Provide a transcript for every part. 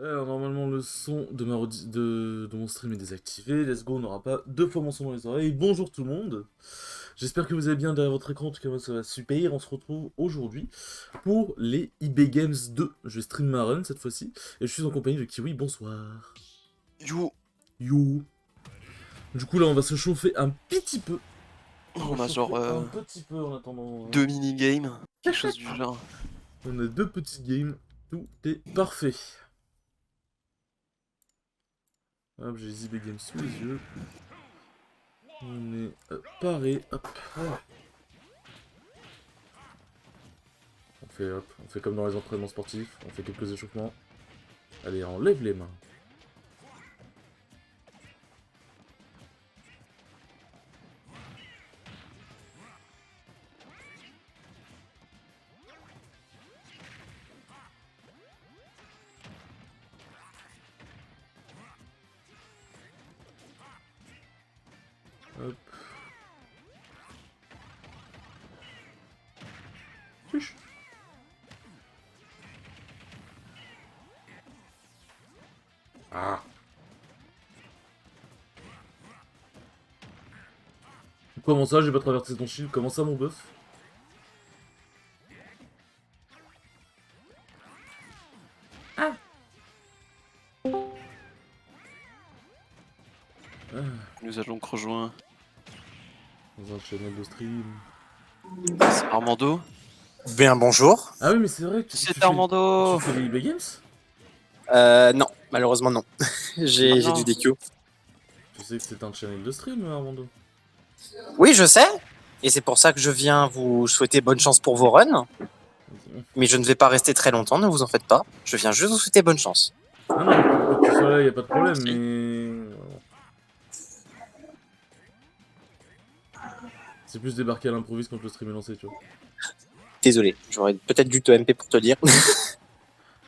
Alors, normalement, le son de, de mon stream est désactivé. Let's go, on n'aura pas deux fois mon son dans les oreilles. Bonjour tout le monde. J'espère que vous allez bien derrière votre écran. En tout cas, moi, ça va super. On se retrouve aujourd'hui pour les eBay Games 2. Je vais stream ma run cette fois-ci. Et je suis en compagnie de Kiwi. Bonsoir. You. Yo. Du coup, là, on va se chauffer un petit peu. On va a genre chauffer un petit peu en attendant. deux mini-games, quelque chose du genre. On a deux petites games. Tout est parfait. Hop, j'ai les eBay Games sous les yeux. On est paré. Hop. On fait comme dans les entraînements sportifs, on fait quelques échauffements. Allez, enlève les mains. Hop. Chuch. Ah. Comment ça, j'ai pas traversé ton shield? Comment ça, mon bœuf? Ah. Nous allons donc rejoindre Dans un channel de stream. Armando. Bien, bonjour. Ah oui, mais c'est vrai, C'est Armando. tu fais les eBay Games? Non, malheureusement non. J'ai non. du DQ. Tu sais que c'est un channel de stream, Armando. Oui, je sais. Et c'est pour ça que je viens vous souhaiter bonne chance pour vos runs. Mais je ne vais pas rester très longtemps, ne vous en faites pas. Je viens juste vous souhaiter bonne chance. Non, non, pour que tu sois là, y a pas de problème, Merci. mais... C'est plus débarquer à l'improviste quand le stream est lancé, tu vois. Désolé, j'aurais peut-être dû te MP pour te le dire.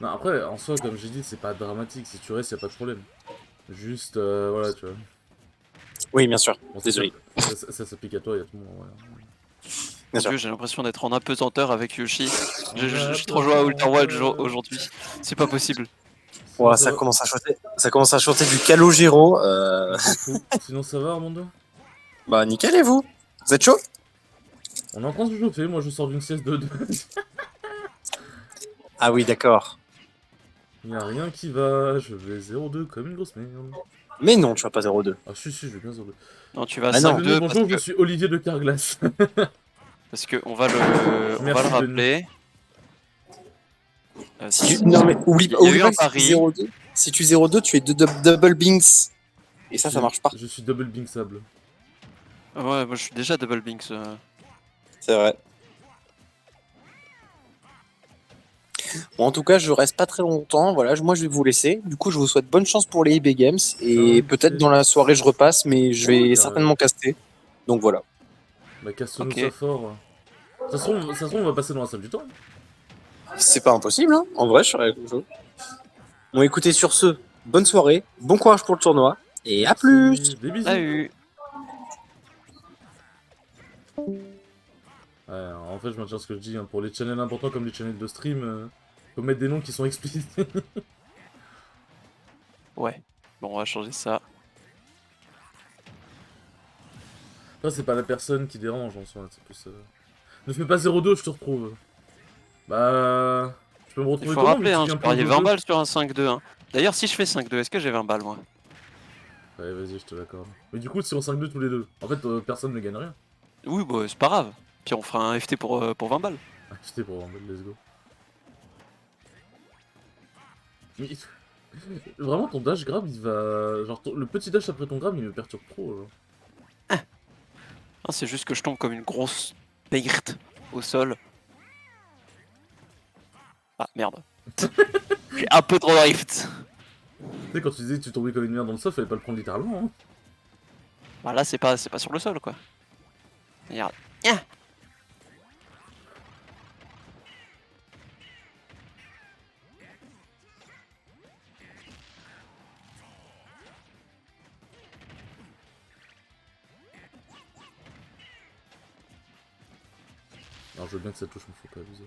Non, après, en soi, comme j'ai dit, c'est pas dramatique. Si tu restes, y a pas de problème. Juste, voilà, tu vois. Oui, bien sûr. Bon, Désolé. ça s'applique à toi, y a tout le monde, ouais. Bien Mon sûr. dieu, j'ai l'impression d'être en apesanteur avec Yoshi. J'ai trop joué à Outer Wild aujourd'hui. C'est pas possible. Ouais, ça commence à chanter. Ça commence à chanter du Calogero. On s'en fout. Sinon, ça va, Armando? Bah nickel, et vous? Vous êtes chaud? On est en train de se chauffer. Moi, je sors d'une sieste de... Ah oui, d'accord. Y a rien qui va. Je vais 0-2 comme une grosse merde. Mais non, tu vas pas 0-2. Ah, si, je vais bien 0-2. Non, tu vas Ah non. 5-2 Bonjour, je suis Olivier de Carglass. parce que on va le rappeler. Non mais oublie Il y a eu pas un que si tu pari. 0-2, si tu 0-2, tu es double binks. Et ça marche pas. Je suis double bing sable. Ouais, moi je suis déjà double binks. C'est vrai. Bon, en tout cas, je reste pas très longtemps. Voilà, moi je vais vous laisser. Du coup, je vous souhaite bonne chance pour les eBay Games. Et peut-être dans la soirée, je repasse, mais je vais certainement caster. Donc voilà. Bah, casse-nous Ok. ça fort. Ça se trouve, on va passer dans la salle du temps. C'est pas impossible, hein. En vrai, je serais chaud. Bon, écoutez, sur ce, bonne soirée, bon courage pour le tournoi. Et à plus! Des bisous. Salut. Ouais, en fait, je maintiens ce que je dis. Hein. Pour les channels importants comme les channels de stream, faut mettre des noms qui sont explicites. Ouais. Bon, on va changer ça. Là, c'est pas la personne qui dérange en soi. C'est plus. Ne fais pas 0-2, je te retrouve. Bah. Tu peux me Il retrouver faut comment, rappeler, hein, j'ai j'ai parié 20 balles sur un 5-2. Hein. D'ailleurs, si je fais 5-2, est-ce que j'ai 20 balles moi? Ouais, vas-y, je te l'accorde. Mais du coup, si on 5-2 tous les deux, en fait, personne ne gagne rien. Oui, bah c'est pas grave. Puis on fera un FT pour 20 balles. Acheter pour Rumble, let's go. Mais... Vraiment, ton dash grab, il va... Genre, le petit dash après ton grab, il me perturbe trop, genre. Ah, c'est juste que je tombe comme une grosse perte au sol. Ah, merde. J'ai un peu trop drift. Tu sais, quand tu disais que tu tombais comme une merde dans le sol, fallait pas le prendre littéralement, hein. Bah là, c'est pas sur le sol, quoi. Regarde. Ah. Alors, je veux bien que ça touche, mais faut pas abuser.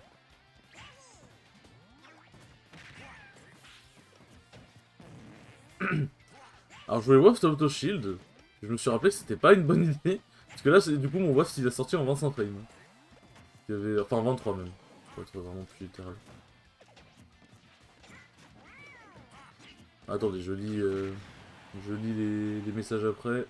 Alors je voulais Waft Auto Shield. Je me suis rappelé que c'était pas une bonne idée. Parce que là, du coup, mon Waft il a sorti en 25 frames. Il y avait... Enfin 23 même. Pour être vraiment plus littéral. Attendez, je lis les messages après.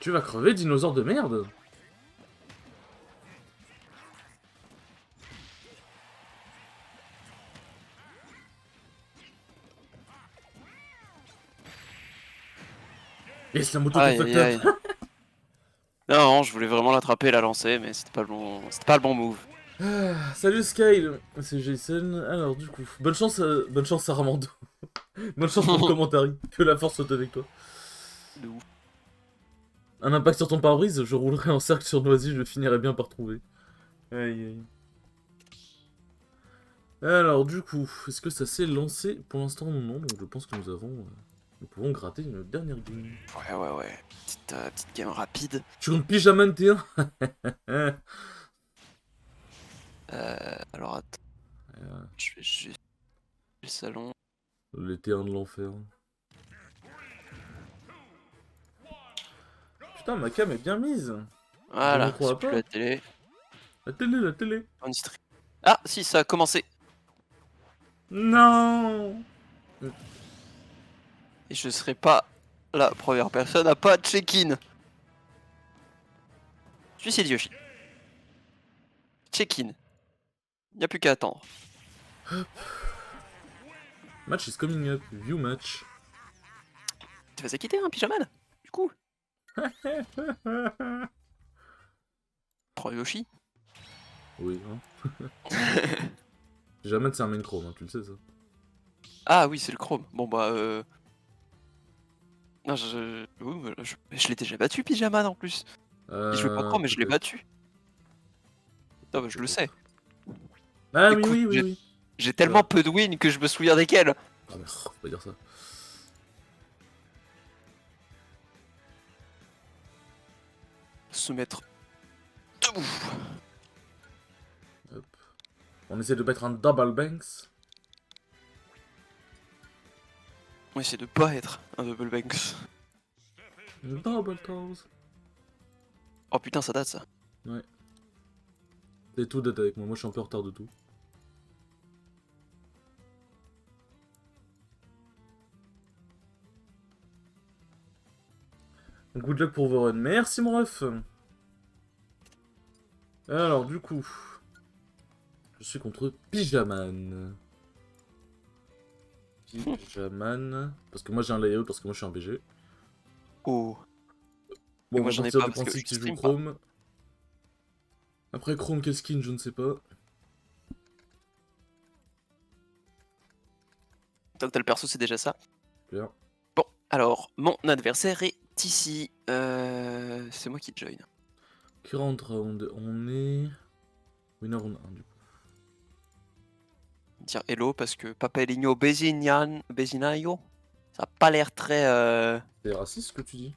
Tu vas crever, dinosaure de merde! Yes, la moto qui Aïe fucked aïe up! aïe. Non, je voulais vraiment l'attraper et la lancer, mais c'était pas le bon move. Ah, salut Skyle, c'est Jason. Alors du coup, bonne chance à Ramando. Bonne chance pour le commentaire. Que la force soit avec toi. De ouf. Un impact sur ton pare-brise, je roulerai en cercle sur Noisy, je finirai bien par trouver. Aïe aïe. Alors du coup, est-ce que ça s'est lancé? Pour l'instant non, donc je pense que nous pouvons gratter une dernière game. Ouais. Petite game rapide. Tu comptes Pyjaman T1? Alors attends, je vais juste le salon. Les T1 de l'enfer. Putain, ma cam est bien mise. Voilà, micro à c'est plus pas. la télé. La télé. On y stream. Ah si, ça a commencé. Non. Et je serai pas la première personne à pas check-in. Suicide Yoshi. Check-in. Y a plus qu'à attendre. Match is coming up. View match. Tu vas quitter un pyjaman du coup. Prends Yoshi. Oui, hein. Pyjaman c'est un main chrome, hein, tu le sais ça. Ah oui, c'est le chrome. Bon bah non, oui, je l'ai déjà battu pyjaman en plus. Il jouait pas chrome mais je l'ai peut-être. battu. Non bah je le sais. Ah Écoute, oui. J'ai tellement peu de wins que je me souviens desquels. Ah mais faut pas dire ça. Se mettre debout. Hop. On essaie de mettre un double banks. On essaie de pas être un double banks. Double toes. Oh putain, ça date ça. Ouais. C'est tout date avec moi, je suis un peu en retard de tout. Good luck pour vos runs. Merci mon ref. Alors du coup, je suis contre Pyjaman. Pyjaman. Parce que moi j'ai un layout, parce que moi je suis un BG. Oh. Bon, on moi va j'en ai partir pas du parce que principe je qu'il joue stream pas. Chrome. Après Chrome, quel skin, je ne sais pas. Tant que t'as le perso, c'est déjà ça. Bien. Bon, alors, mon adversaire est ici. C'est moi qui join. Current round, on est... Winner round 1 du coup. Dire hello parce que Papelinho Bezinayo, ça a pas l'air très. C'est raciste ce que tu dis?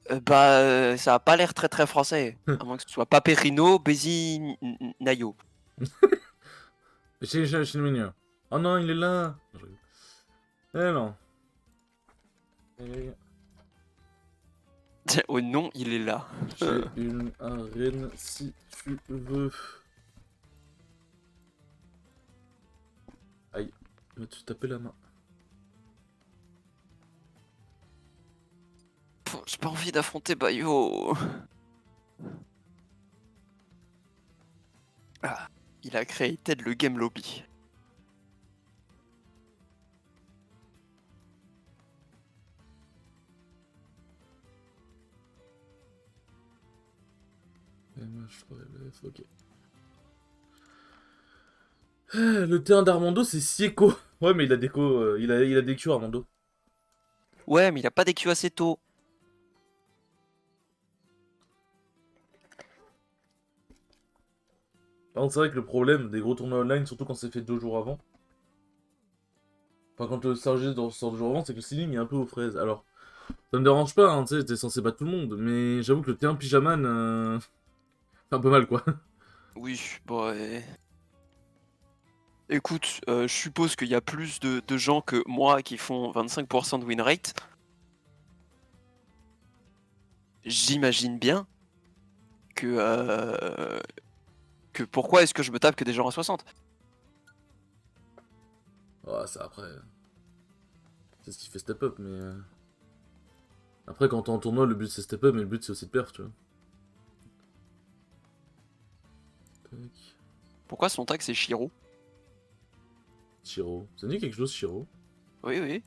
Ça a pas l'air très très français. À moins que ce soit Paperino Bezinayo. J'ai le menu. Oh non, il est là. Eh non. Oh non, il est là. J'ai une arène si tu veux. Aïe, va te taper la main. J'ai pas envie d'affronter Bayo. Ah, il a créé Ted le Game Lobby. Ok. Le terrain d'Armando, c'est Sieco. Ouais, mais il a déco, il a des Q Armando. Ouais, mais il a pas des Q assez tôt. Par contre, c'est vrai que le problème des gros tournois online, surtout quand c'est fait 2 jours avant, enfin quand le Stargate sort 2 jours avant, c'est que le ceiling est un peu aux fraises. Alors, ça me dérange pas, hein, tu sais, t'es censé battre tout le monde, mais j'avoue que le T1 Pyjaman, c'est un peu mal, quoi. Oui, bon, écoute, je suppose qu'il y a plus de gens que moi qui font 25% de win rate. J'imagine bien que pourquoi est-ce que je me tape que des gens à 60? Ah, ça après, c'est ce qui fait step up, mais... Après, quand t'es en tournoi, le but c'est step up, mais le but c'est aussi de perf, tu vois. Tac. Pourquoi son tag c'est Shiro? Shiro. Ça dit quelque chose, Shiro? Oui, oui.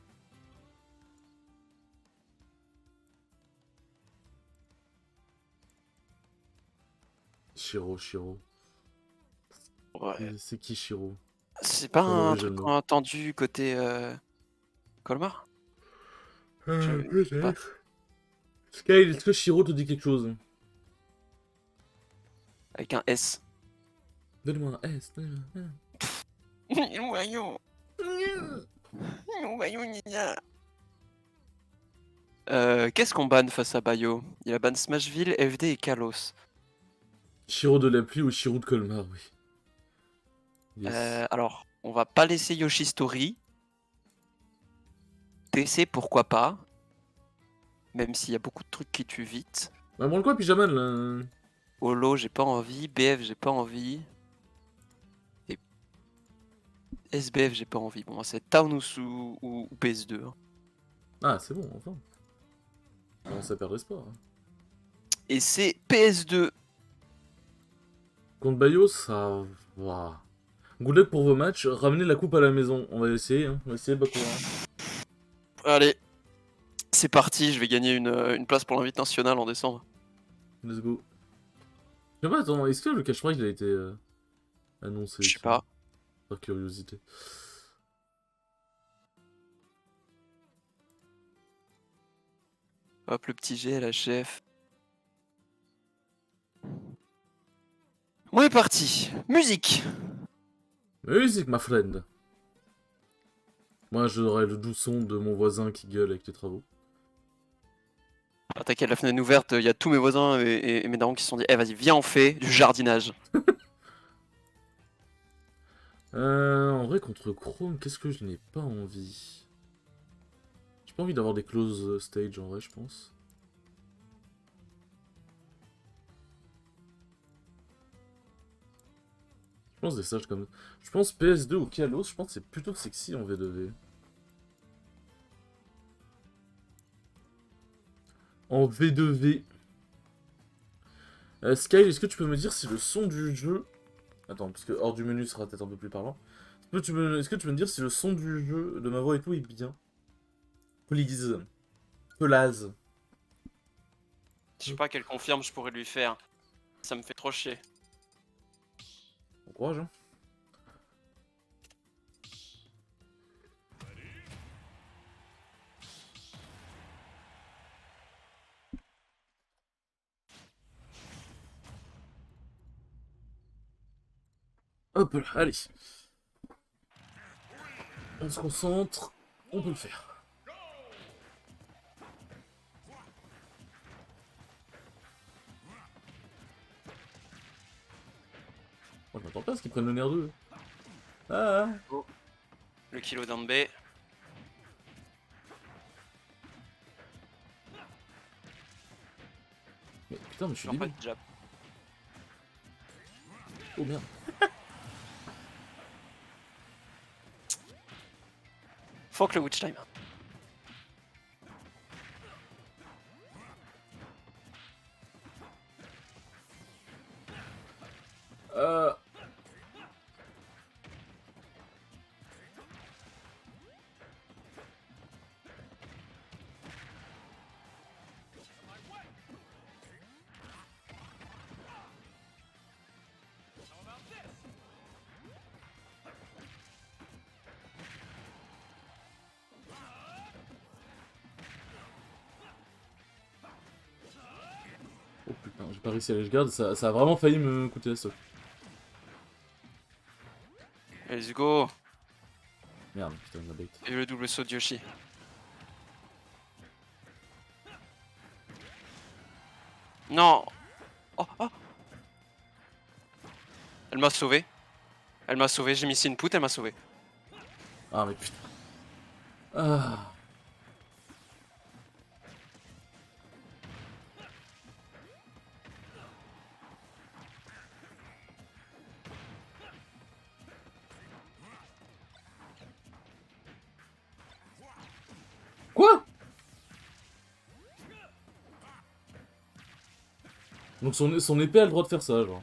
Shiro. Ouais. C'est qui Shiro? C'est pas Sans un mauvais jeu de truc mots. qu'on a entendu côté Colmar? Je sais pas. Peut-être. Sky, est-ce que Shiro te dit quelque chose? Avec un S. Donne-moi un S. Donne-moi un Qu'est-ce qu'on banne face à Bayo? Il a ban Smashville, FD et Kalos. Shiro de la pluie ou Shiro de Colmar, oui. Yes. Alors, on va pas laisser Yoshi Story. TC, pourquoi pas? Même s'il y a beaucoup de trucs qui tuent vite. Bah, branle quoi, Pyjaman, là? Holo, j'ai pas envie. BF, j'ai pas envie. Et SBF, j'ai pas envie. Bon, c'est Town ou PS2. hein. Ah, c'est bon, enfin. On commence à perdre espoir. Hein. Et c'est PS2. Contre Bayo, ça va. Good luck pour vos matchs. Ramenez la coupe à la maison. On va essayer, hein. On va essayer, Bakura. Allez, c'est parti. Je vais gagner une place pour l'invite national en décembre. Let's go. Je sais pas, attends, est-ce que le cash prize il a été annoncé? Je sais pas. Par curiosité. Hop, le petit G, la chef. On est parti. Musique. Music, my friend. Moi, j'aurai le doux son de mon voisin qui gueule avec les travaux. Ah, t'inquiète, la fenêtre ouverte, il y a tous mes voisins et mes darons qui se sont dit eh vas-y, viens, on fait du jardinage. En vrai, contre Chrome, qu'est-ce que je n'ai pas envie? J'ai pas envie d'avoir des close stage en vrai, je pense. Je pense des stages comme... Je pense PS2 ou Kalos, je pense que c'est plutôt sexy en V2V. En V2V. Sky, est-ce que tu peux me dire si le son du jeu... Attends, parce que hors du menu sera peut-être un peu plus parlant. Est-ce que tu peux me dire si le son du jeu, de ma voix et tout, est bien? Please. Pelaz. Je sais pas quelle confirme je pourrais lui faire. Ça me fait trop chier. Bon courage, hein. Hop là, allez. On se concentre, on peut le faire. Moi, je m'attends pas à ce qu'ils prennent le nerf 2. Ah, Le kilo d'un B. mais putain, mais je suis Genre pas débile. de jab. Oh merde. Fuck le witch time. Euh... Oh putain, j'ai pas réussi à aller je garde, ça a vraiment failli me coûter la stock. Let's go. Merde, putain, de la bait. Et le double saut de Yoshi. Non. Oh, oh. Elle m'a sauvé. Elle m'a sauvé, j'ai mis input, elle m'a sauvé. Ah, mais putain. Ah. Quoi? Donc son épée a le droit de faire ça, genre.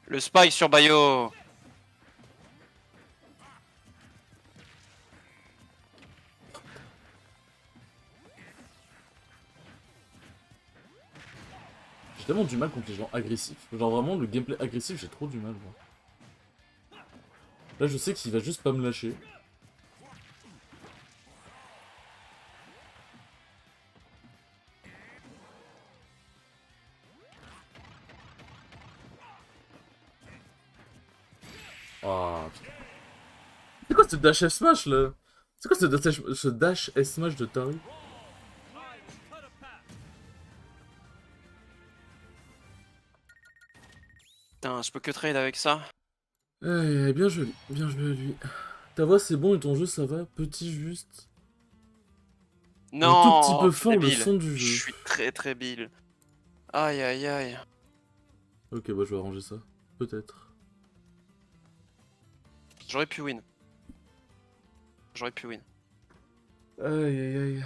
Le spike sur Bayo. J'ai tellement du mal contre les gens agressifs. Genre vraiment, le gameplay agressif, j'ai trop du mal, moi. Là, je sais qu'il va juste pas me lâcher. Ah, putain. C'est quoi ce dash S-Smash, là? C'est quoi ce dash S-Smash de Tari? Putain, je peux que trade avec ça. Eh, bien joli à lui. Ta voix, c'est bon et ton jeu, ça va? Petit, juste. Non. Un tout petit peu fort, le débile. son du Je jeu. suis très très bile. Aïe aïe aïe. Ok, bah je vais arranger ça. Peut-être. J'aurais pu win. J'aurais pu win. Aïe aïe aïe.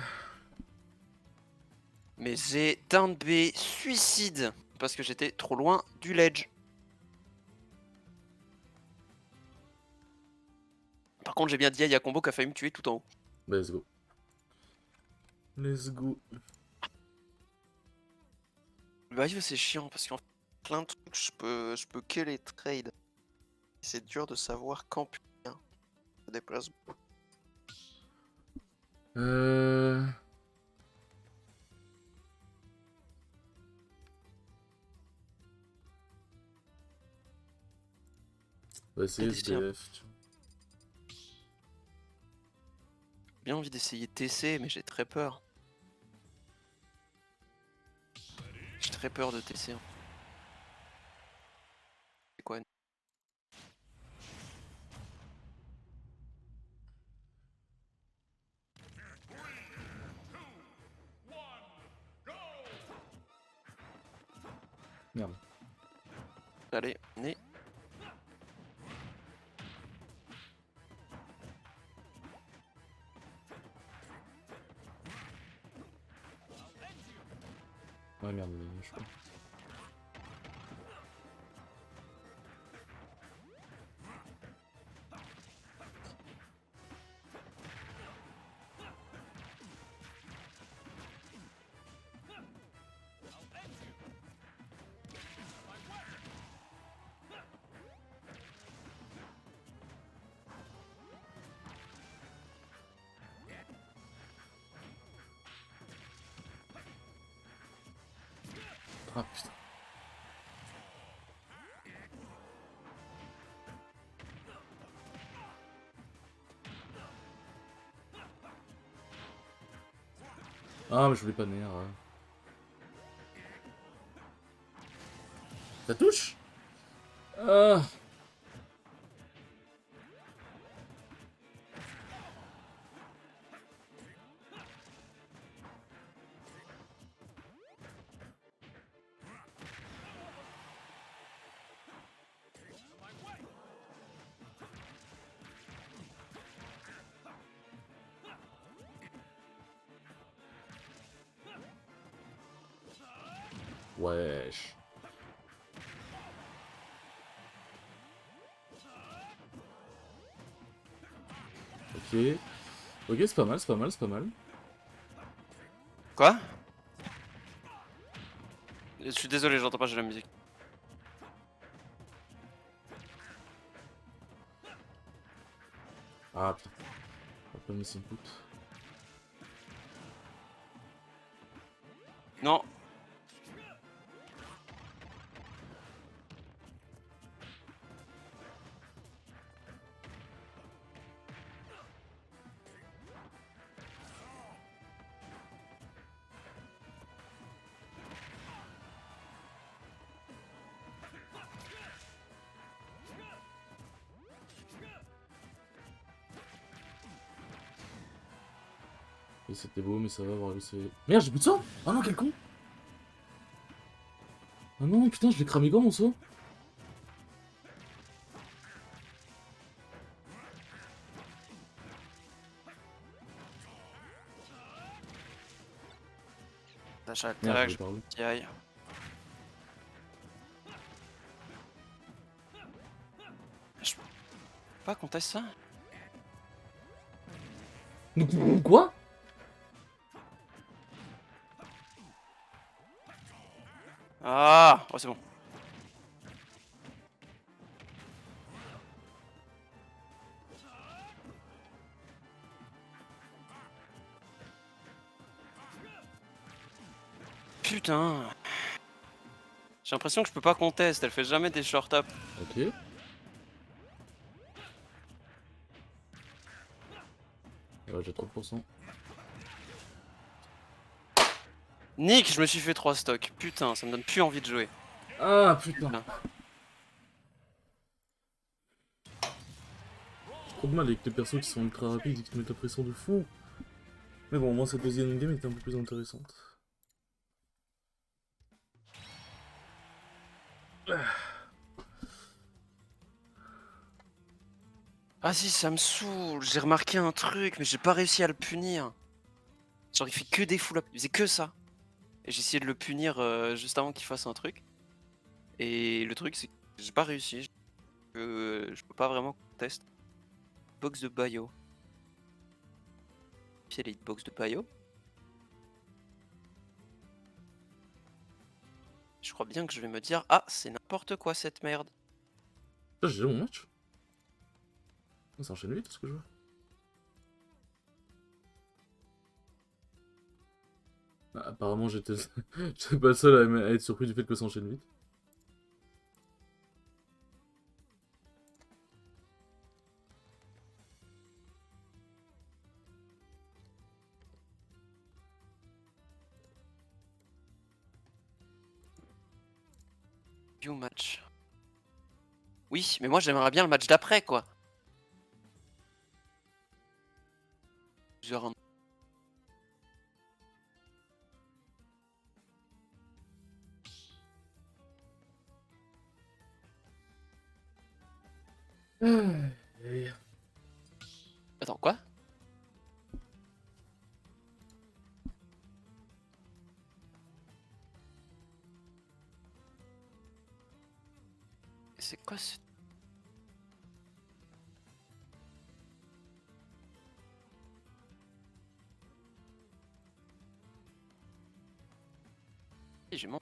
Mais j'ai down B suicide. Parce que j'étais trop loin du ledge. Par contre, j'ai bien dit à Yakombo qui a failli me tuer tout en haut. Bah, let's go. Let's go. Bah, c'est chiant parce qu'en fait, plein de trucs, je peux que les trade. C'est dur de savoir quand putain se déplace. On va essayer Et tiens. SBF. Tu vois. J'ai bien envie d'essayer TC, mais j'ai très peur. J'ai très peur de TC. C'est quoi? Merde. Allez, né. Ouais, merde, je crois. Ah putain. Ah, mais je voulais pas nerf. Ouais. Ça touche? Ah. Wesh. Ok. Ok, c'est pas mal, c'est pas mal, c'est pas mal. Quoi? Je suis désolé, j'entends pas, j'ai la musique. Ah putain. On va pas miss input. Non. Et c'était beau, mais ça va avoir laissé. Merde, j'ai plus de sang! Ah non, quel con! Ah non, putain, je l'ai cramé quand mon saut? D'achat Merde, d'intérêt, je je vais parler. t'y aille. Je peux pas contester ça? Donc, quoi? Ah! Oh, c'est bon. Putain! J'ai l'impression que je peux pas contest, elle fait jamais des short up. Ok. Ouais, j'ai 30%. Nick, je me suis fait 3 stocks. Putain, ça me donne plus envie de jouer. Ah putain. Putain. J'ai trop de mal avec les persos qui sont ultra rapides et qui te mettent la pression de fou. Mais bon, moi cette deuxième game était un peu plus intéressante. Ah si, ça me saoule. J'ai remarqué un truc, mais j'ai pas réussi à le punir. Genre, il fait que des full up. Il faisait que ça. Et j'ai essayé de le punir juste avant qu'il fasse un truc. Et le truc, c'est que j'ai pas réussi. Je peux pas vraiment tester. Box de bio. Puis les hitbox de bio. Je crois bien que je vais me dire, ah, c'est n'importe quoi cette merde. Là, j'ai déjà mon match. Ah, ça enchaîne vite ce que je vois. Ah, apparemment, j'étais j'étais pas le seul à être surpris du fait que ça enchaîne vite. View match. Oui, mais moi j'aimerais bien le match d'après quoi. Genre Aïe. Attends, quoi? C'est quoi ce... J'ai mon...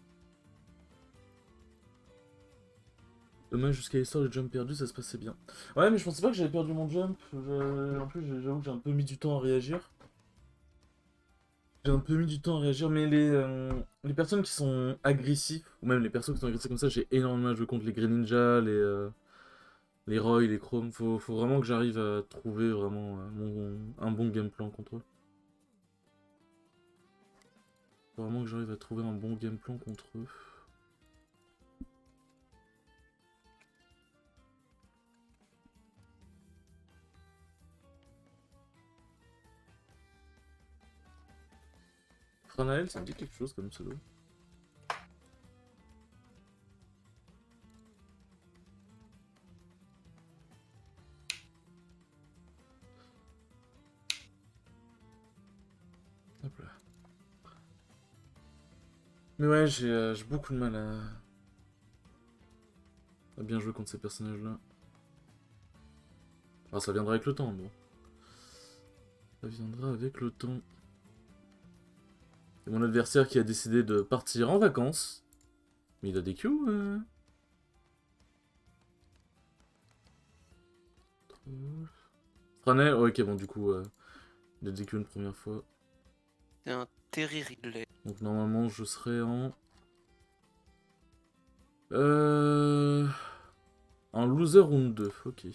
Dommage, jusqu'à l'histoire, le jump perdu, ça se passait bien. Ouais, mais je pensais pas que j'avais perdu mon jump. En plus, j'avoue que j'ai un peu mis du temps à réagir. J'ai un peu mis du temps à réagir, mais les personnes qui sont agressifs, ou même les persos qui sont agressifs comme ça, j'ai énormément de jeux contre les Greninja, les Roy, les Chrome. Faut vraiment que j'arrive à trouver vraiment un bon game plan contre eux. Faut vraiment que j'arrive à trouver un bon game plan contre eux. Franael, ça me dit quelque chose comme pseudo. Hop là. Mais ouais, j'ai beaucoup de mal à bien jouer contre ces personnages-là. Alors ça viendra avec le temps, bon. Ça viendra avec le temps. Et mon adversaire qui a décidé de partir en vacances. Mais il a des Q Franel, ok, bon, du coup, il a des Q une première fois. C'est un Terry Ridley. Donc normalement, je serai en... Un loser round 2, ok.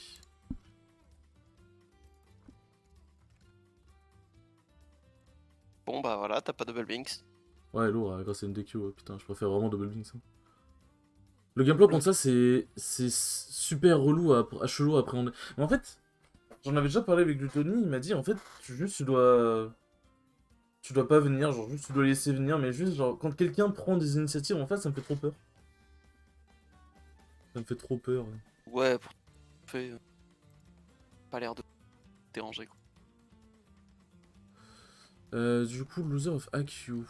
Bon bah voilà, t'as pas double binks. Ouais, lourd, grâce à une DQ, putain, je préfère vraiment double blink ça. Le gameplay contre ça, c'est super relou à chelou à appréhender. Mais en fait, j'en avais déjà parlé avec Glutony, il m'a dit en fait, juste tu dois Tu dois pas venir, genre juste tu dois laisser venir, mais juste genre quand quelqu'un prend des initiatives en face, ça me fait trop peur. Ça me fait trop peur. Ouais, pour fait, pas l'air de déranger quoi. Du coup, loser of AQ.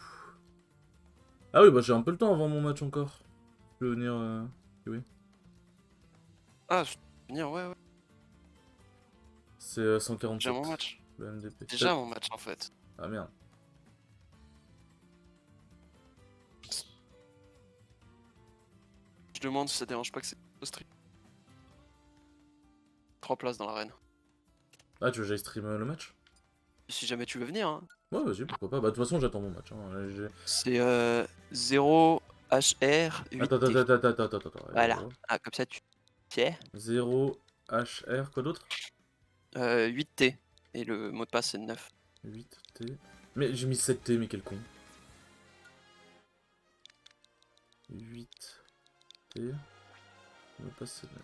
Ah oui, bah j'ai un peu le temps avant mon match encore. Je peux venir. Oui. Ah, je peux venir, ouais. C'est Déjà 147. mon match. Le MDP. Déjà mon match en fait. Ah merde. Je demande si ça dérange pas que c'est au stream. 3 places dans l'arène. Ah, tu veux que j'aille stream le match? Si jamais tu veux venir, hein. Ouais, vas-y, pourquoi pas. Bah, de toute façon, j'attends mon match. Hein. C'est 0 HR 8 Attends, T. attends. Voilà. Ah, comme ça tu sais. 0 HR, quoi d'autre? 8 T. Et le mot de passe c'est 9. 8T. Mais j'ai mis 7T, mais quel con. 8T. On va passer 9.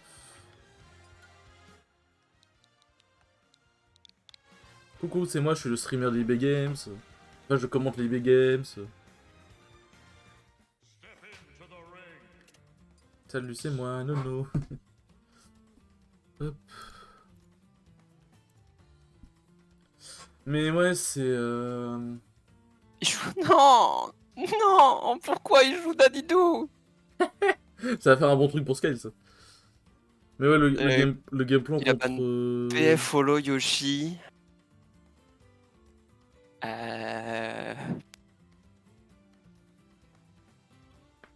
Coucou, c'est moi, je suis le streamer des eBay Games. Enfin, je commente les eBay Games. Salut, c'est moi, Nono. Hop. Mais ouais, c'est... Il joue... Non. Non. Pourquoi il joue Dadidou? Ça va faire un bon truc pour Sky, ça. Mais ouais, le gameplan il a contre... ban PF follow Yoshi.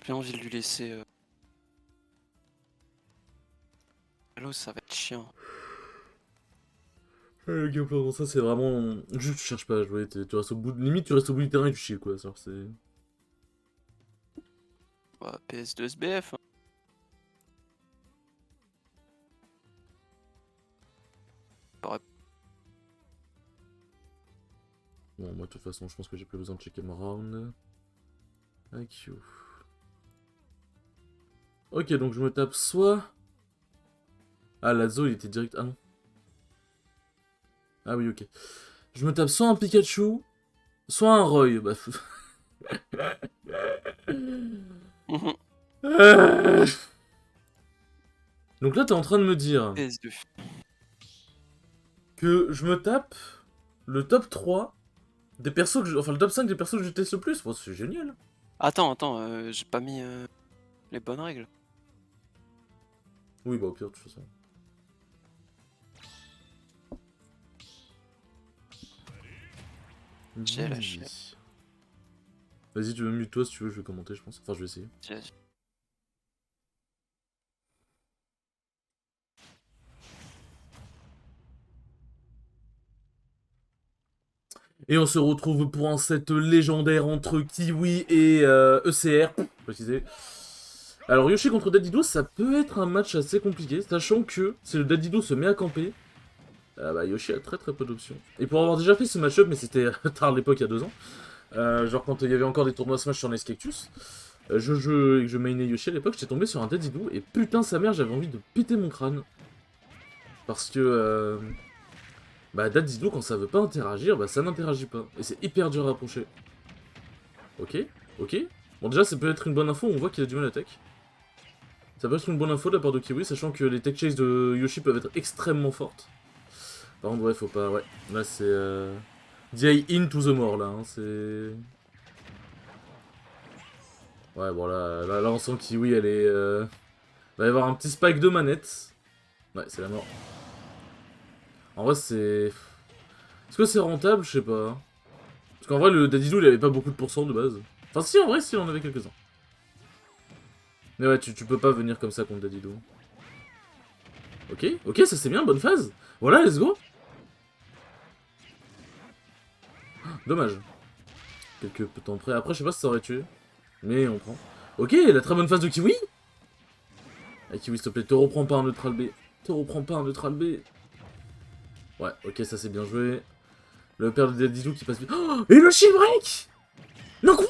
J'ai envie de lui laisser... Hello, ça va être chiant. Le gameplan dans ça, c'est vraiment... Juste, tu cherches pas à jouer, tu restes au bout... Limite, tu restes au bout du terrain et tu chies, quoi. Genre, c'est... Bah, PS2 SBF. Hein. Bon, moi, de toute façon, je pense que j'ai plus besoin de checker mon round. IQ. Ok, donc je me tape soit... Ah, Lazo, il était direct... Ah non. Ah oui, ok. Je me tape soit un Pikachu, soit un Roy. Bah... Donc là, t'es en train de me dire PS2. que je me tape le top 3 des persos que je... Enfin, le top 5 des persos que je teste le plus. Bon, c'est génial. Attends, j'ai pas mis les bonnes règles. Oui, bah au pire, de toute façon. J'ai lâché. Vas-y, tu veux mute toi si tu veux, je vais commenter, je pense. Enfin, je vais essayer. Et on se retrouve pour un set légendaire entre Kiwi et ECR, précisé. Alors Yoshi contre Daddido, ça peut être un match assez compliqué, sachant que si le Daddido se met à camper, bah Yoshi a très peu d'options. Et pour avoir déjà fait ce match-up, mais c'était tard à l'époque, il y a 2 ans, genre quand il y avait encore des tournois Smash sur NES Cactus, je mainais Yoshi à l'époque, j'étais tombé sur un Daddido, et putain sa mère, j'avais envie de péter mon crâne. Parce que... bah Daddido, quand ça veut pas interagir, bah ça n'interagit pas. Et c'est hyper dur à approcher. Ok. Bon déjà, ça peut être une bonne info, on voit qu'il a du mal à tech. Ça peut être une bonne info de la part de Kiwi, sachant que les tech chases de Yoshi peuvent être extrêmement fortes. Par contre, ouais, faut pas... Ouais, là c'est... DI into the more, là, hein, c'est... Ouais, bon, là, on sent que Kiwi, elle est... va y avoir un petit spike de manette. Ouais, c'est la mort. En vrai, c'est... Est-ce que c'est rentable? Je sais pas. Parce qu'en vrai, le Daddido, il avait pas beaucoup de pourcents de base. Enfin, si, en vrai, si, il en avait quelques-uns. Mais ouais, tu peux pas venir comme ça contre Daddido. Ok, ça c'est bien, bonne phase. Voilà, let's go. Dommage. Quelques peu de temps près. Après, je sais pas si ça aurait tué. Mais on prend. Ok, la très bonne phase de Kiwi. Ah, Kiwi, s'il te plaît, te reprends pas un neutral B. Ouais, ok, ça c'est bien joué. Le père de Daddido qui passe vite. Oh, et le shield break. Non, quoi.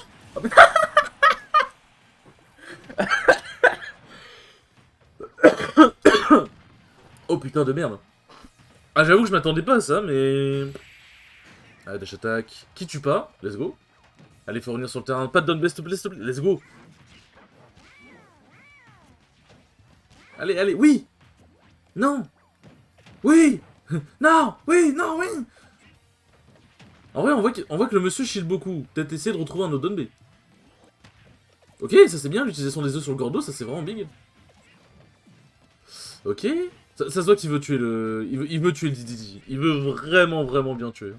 Oh putain de merde. Ah, j'avoue que je m'attendais pas à ça, mais... Allez, dash attack. Qui tue pas? Let's go. Allez, faut revenir sur le terrain. Pas de down best, s'il te plaît, s'il te plaît. Let's go. Allez, allez, oui. Non. Oui. Non. Oui, non, oui. En vrai, on voit que le monsieur shield beaucoup. Peut-être essayer de retrouver un autre down B. Ok, ça c'est bien, l'utilisation des œufs sur le gordo, ça c'est vraiment big. Ok. Ça se voit qu'il veut tuer le... Il veut tuer le DDD. Il veut vraiment, vraiment bien tuer.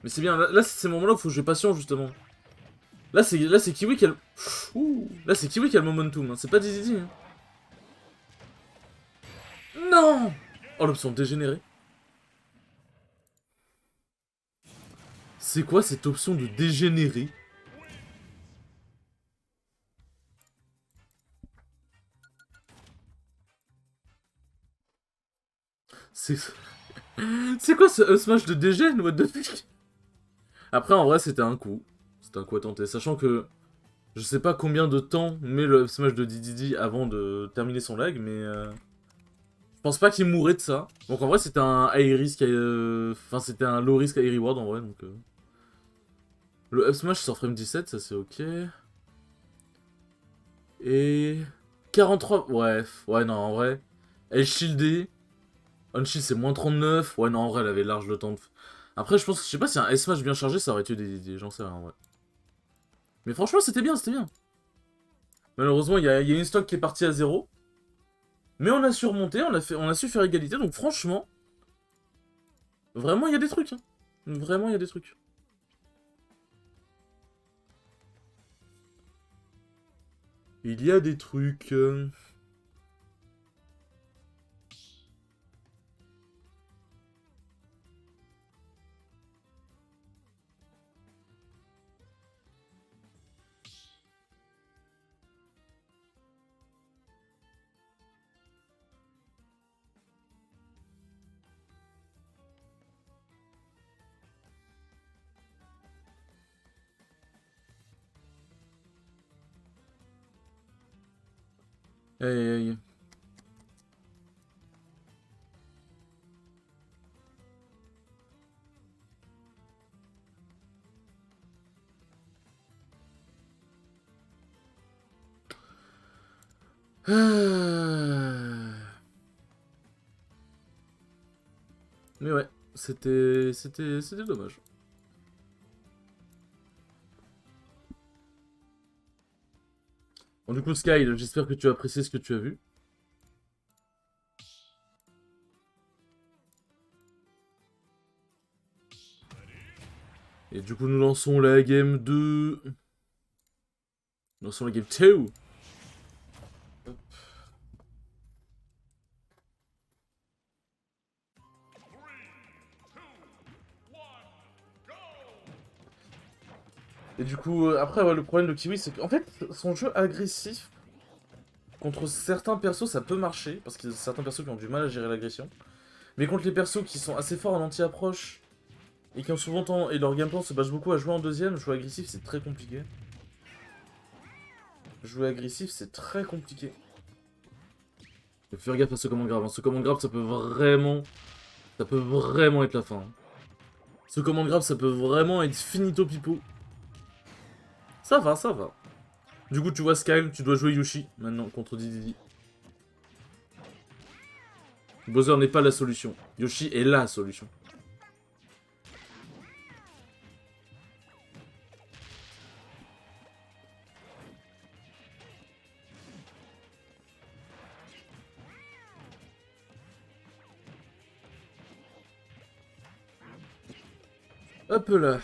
Mais c'est bien, là c'est ces moments-là où faut jouer patient, justement. Là c'est Kiwi qui a le... Ouh, là c'est Kiwi qui a le momentum, hein. C'est pas DDD. Hein. Non. Oh, l'option dégénérée. C'est quoi cette option de dégénérer? C'est... C'est quoi ce smash de dégène, what the fuck? Après, en vrai, c'était un coup. C'était un coup à tenter. Sachant que je sais pas combien de temps met le smash de DDD avant de terminer son lag, mais... Je pense pas qu'il mourrait de ça. Donc en vrai, c'était un high risk... Enfin, c'était un low risk high reward, en vrai, donc... Le up smash sur frame 17, ça c'est ok. Et... 43... Ouais, non, en vrai... Elle shieldée... Unshield c'est moins 39. Ouais, non, en vrai, elle avait large le temps de... Après, je sais pas si un S-Smash bien chargé, ça aurait tué des j'en sais rien, en vrai. Mais franchement, c'était bien, c'était bien. Malheureusement, il y a une stock qui est partie à 0. Mais on a surmonté, on a su faire égalité, donc franchement... Vraiment, il y a des trucs, hein. Vraiment, il y a des trucs. Il y a des trucs... Aïe, aïe, aïe. Mais ouais, c'était dommage. Bon, du coup, Sky, j'espère que tu as apprécié ce que tu as vu. Et du coup, nous lançons la game 2. Nous lançons la game 2. Et du coup, après, ouais, le problème de Kiwi, c'est qu'en fait, son jeu agressif, contre certains persos, ça peut marcher, parce qu'il y a certains persos qui ont du mal à gérer l'agression. Mais contre les persos qui sont assez forts en anti-approche, et qui ont souvent temps, et leur gameplay se base beaucoup à jouer en deuxième, jouer agressif, c'est très compliqué. Jouer agressif, c'est très compliqué. Faut faire gaffe à ce command grab, hein. Ce command grab, ça peut vraiment être la fin. Hein. Ce command grab, ça peut vraiment être finito pipo. Ça va, ça va. Du coup, tu vois, Sky, tu dois jouer Yoshi, maintenant, contre Dididi. Bowser n'est pas la solution. Yoshi est la solution. Hop là.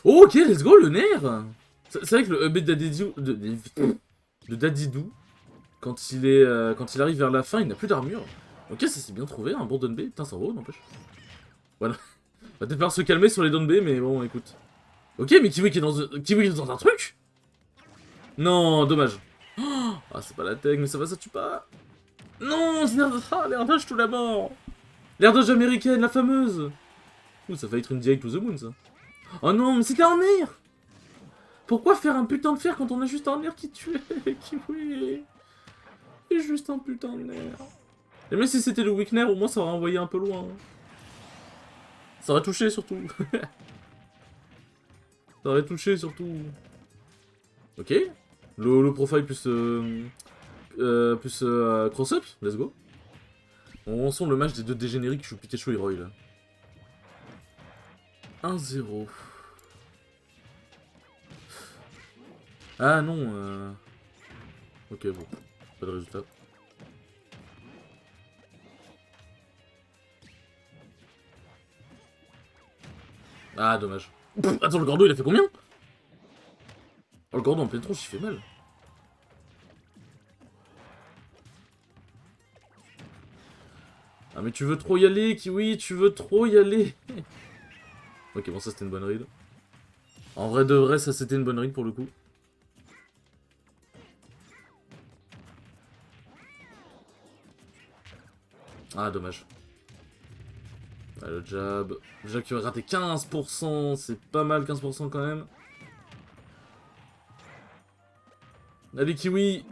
Oh, ok, let's go, le nerf. C'est vrai que le EB de Dadidou, quand il arrive vers la fin, il n'a plus d'armure. Ok, ça c'est bien trouvé, un bon down B. Putain, ça vaut, n'empêche. Voilà. Va peut-être falloir se calmer sur les down B, mais bon, écoute. Ok, mais Kiwi qui est dans un truc. Non, dommage. Oh, ah, c'est pas la tech, mais ça va, ça tue pas. Non, c'est l'air d'âge tout la mort. L'air d'âge américaine, la fameuse. Ouh, ça va être une direct to the moon, ça. Oh non, mais c'était un nerf. Pourquoi faire un putain de fer quand on a juste un nerf qui tue Kiwi? C'est juste un putain de nerf. Et même si c'était le weak nerf, au moins ça aurait envoyé un peu loin. Ça aurait touché surtout. Ça aurait touché surtout. Ok. Le profile plus cross-up, let's go. On sent le match des deux dégénériques qui jouent Pikachu et Roy là. 1-0. Ah non. Ok, bon. Pas de résultat. Ah, dommage. Attends, le Gordo il a fait combien? Oh, le Gordo en pleine tronche il fait mal. Ah mais tu veux trop y aller, Kiwi, tu veux trop y aller. Ok, bon ça c'était une bonne read. En vrai de vrai, ça c'était une bonne read pour le coup. Ah, dommage. Ah, le jab. Déjà qu'il va rater 15%, c'est pas mal 15% quand même. Allez Kiwi,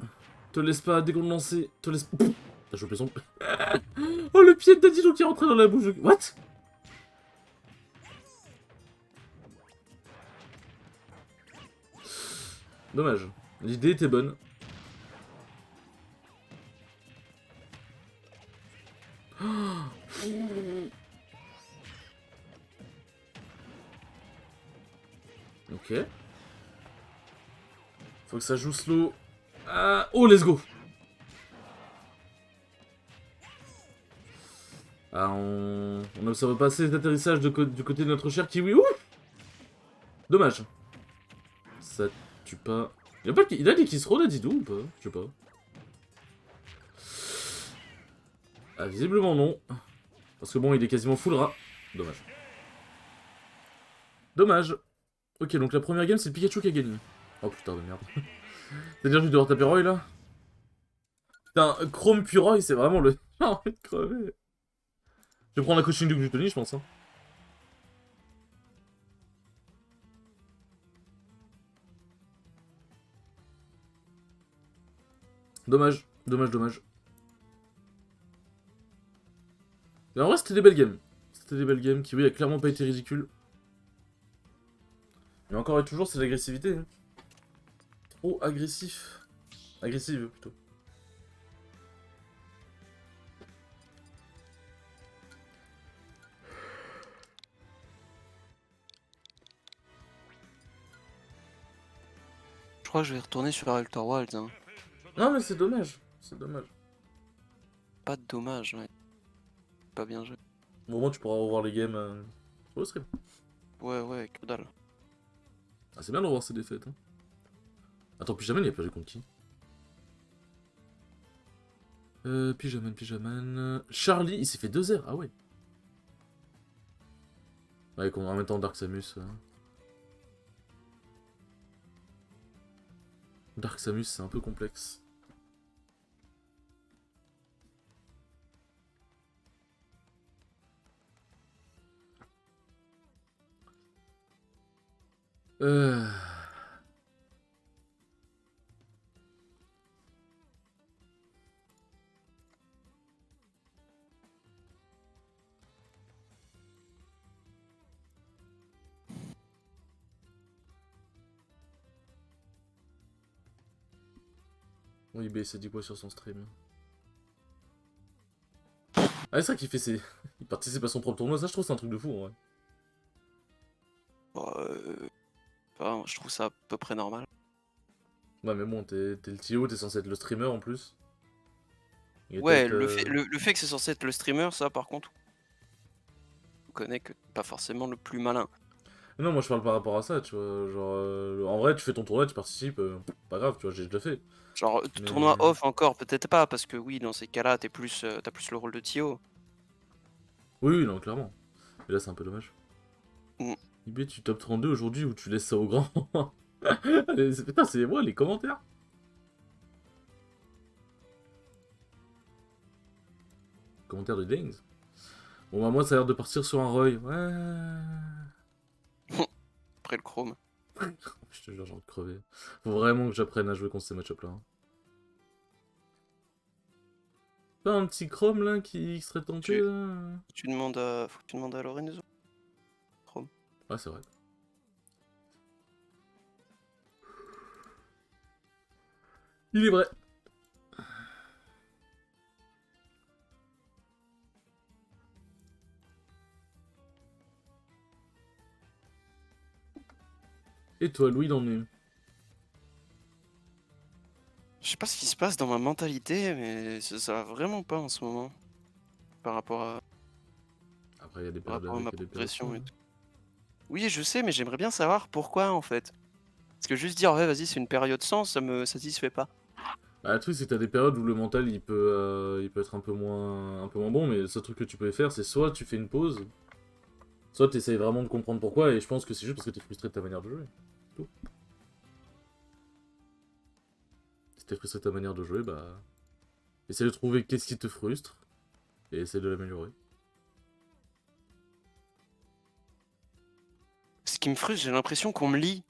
te laisse pas décondenser, te laisse... T'as chopé son... Oh le pied de Dadilo qui est rentré dans la bouche de... What? Dommage. L'idée était bonne. Ok. Faut que ça joue slow. Ah, oh, let's go. Ah, on n'observe pas assez d'atterrissage du côté de notre cher Kiwi. Ouh, dommage. Ça tue pas. Il a des Kiss Roll à Didou ou pas? Je sais pas. Ah, visiblement non. Parce que bon, il est quasiment full rat. Dommage. Dommage. Ok, donc la première game, c'est le Pikachu qui a gagné. Oh putain de merde. C'est-à-dire que je vais devoir taper Roy là? Putain, Chrome puis Roy, c'est vraiment le... J'ai envie de crever. Je vais prendre la coaching de Gluttony, je pense. Hein. Dommage, dommage, dommage. Mais en vrai, c'était des belles games. C'était des belles games qui, oui, a clairement pas été ridicule. Mais encore et toujours, c'est l'agressivité. Hein. Trop agressif. Agressive, plutôt. Je crois que je vais retourner sur Ultra Wilds. Hein. Non, mais c'est dommage. C'est dommage. Pas de dommage, ouais. Pas bien joué. Au moment, tu pourras revoir les games sur le stream. Ouais, que dalle. Ah, c'est bien de revoir ces défaites. Hein. Attends, Pyjaman, il a perdu contre qui? Pyjaman. Charlie, il s'est fait 2-0. Ah ouais. Ouais, en même temps, Dark Samus. Dark Samus, c'est un peu complexe. Euh... Oui, B, c'est dit quoi sur son stream? Ah, c'est vrai qu'il fait ses... Il participe à son propre tournoi, ça je trouve c'est un truc de fou en vrai. Enfin, je trouve ça à peu près normal. Ouais, mais bon, t'es le TO, t'es censé être le streamer en plus. Ouais, le fait que c'est censé être le streamer, ça par contre, on connaît que pas forcément le plus malin. Non, moi je parle par rapport à ça, tu vois. Genre, en vrai, tu fais ton tournoi, tu participes, pas grave, tu vois, j'ai déjà fait. Genre, Mais... tournoi off encore, peut-être pas, parce que oui, dans ces cas-là, t'as plus le rôle de TO. Oui, non, clairement. Mais là, c'est un peu dommage. Mm. IB, tu top 32 aujourd'hui ou tu laisses ça au grand? Putain, c'est moi les commentaires. Commentaire de Dings. Bon, bah, moi, ça a l'air de partir sur un Roy. Ouais. Après le chrome. Je te jure, j'ai envie de crever. Faut vraiment que j'apprenne à jouer contre ces match-up là. Hein. pas un petit Chrome là qui serait tenté Tu- là? Faut que tu demandes à Lorenzo. Chrome. Ouais, c'est vrai. Il est vrai. Et toi, Louis, dans est. Je sais pas ce qui se passe dans ma mentalité, mais ça va vraiment pas en ce moment. Par rapport à, Après, il y a des par périodes rapport à avec ma et des périodes progression sans. et tout. Oui, je sais, mais j'aimerais bien savoir pourquoi en fait. Parce que juste dire, ouais, vas-y, c'est une période sans, ça me satisfait pas. Bah, le truc, c'est que t'as des périodes où le mental il peut être un peu moins bon, mais le seul truc que tu peux faire, c'est soit tu fais une pause, soit tu essayes vraiment de comprendre pourquoi, et je pense que c'est juste parce que t'es frustré de ta manière de jouer. C'est tout. Si t'es frustré de ta manière de jouer, bah. Essaye de trouver qu'est-ce qui te frustre, et essaye de l'améliorer. Ce qui me frustre, j'ai l'impression qu'on me lit.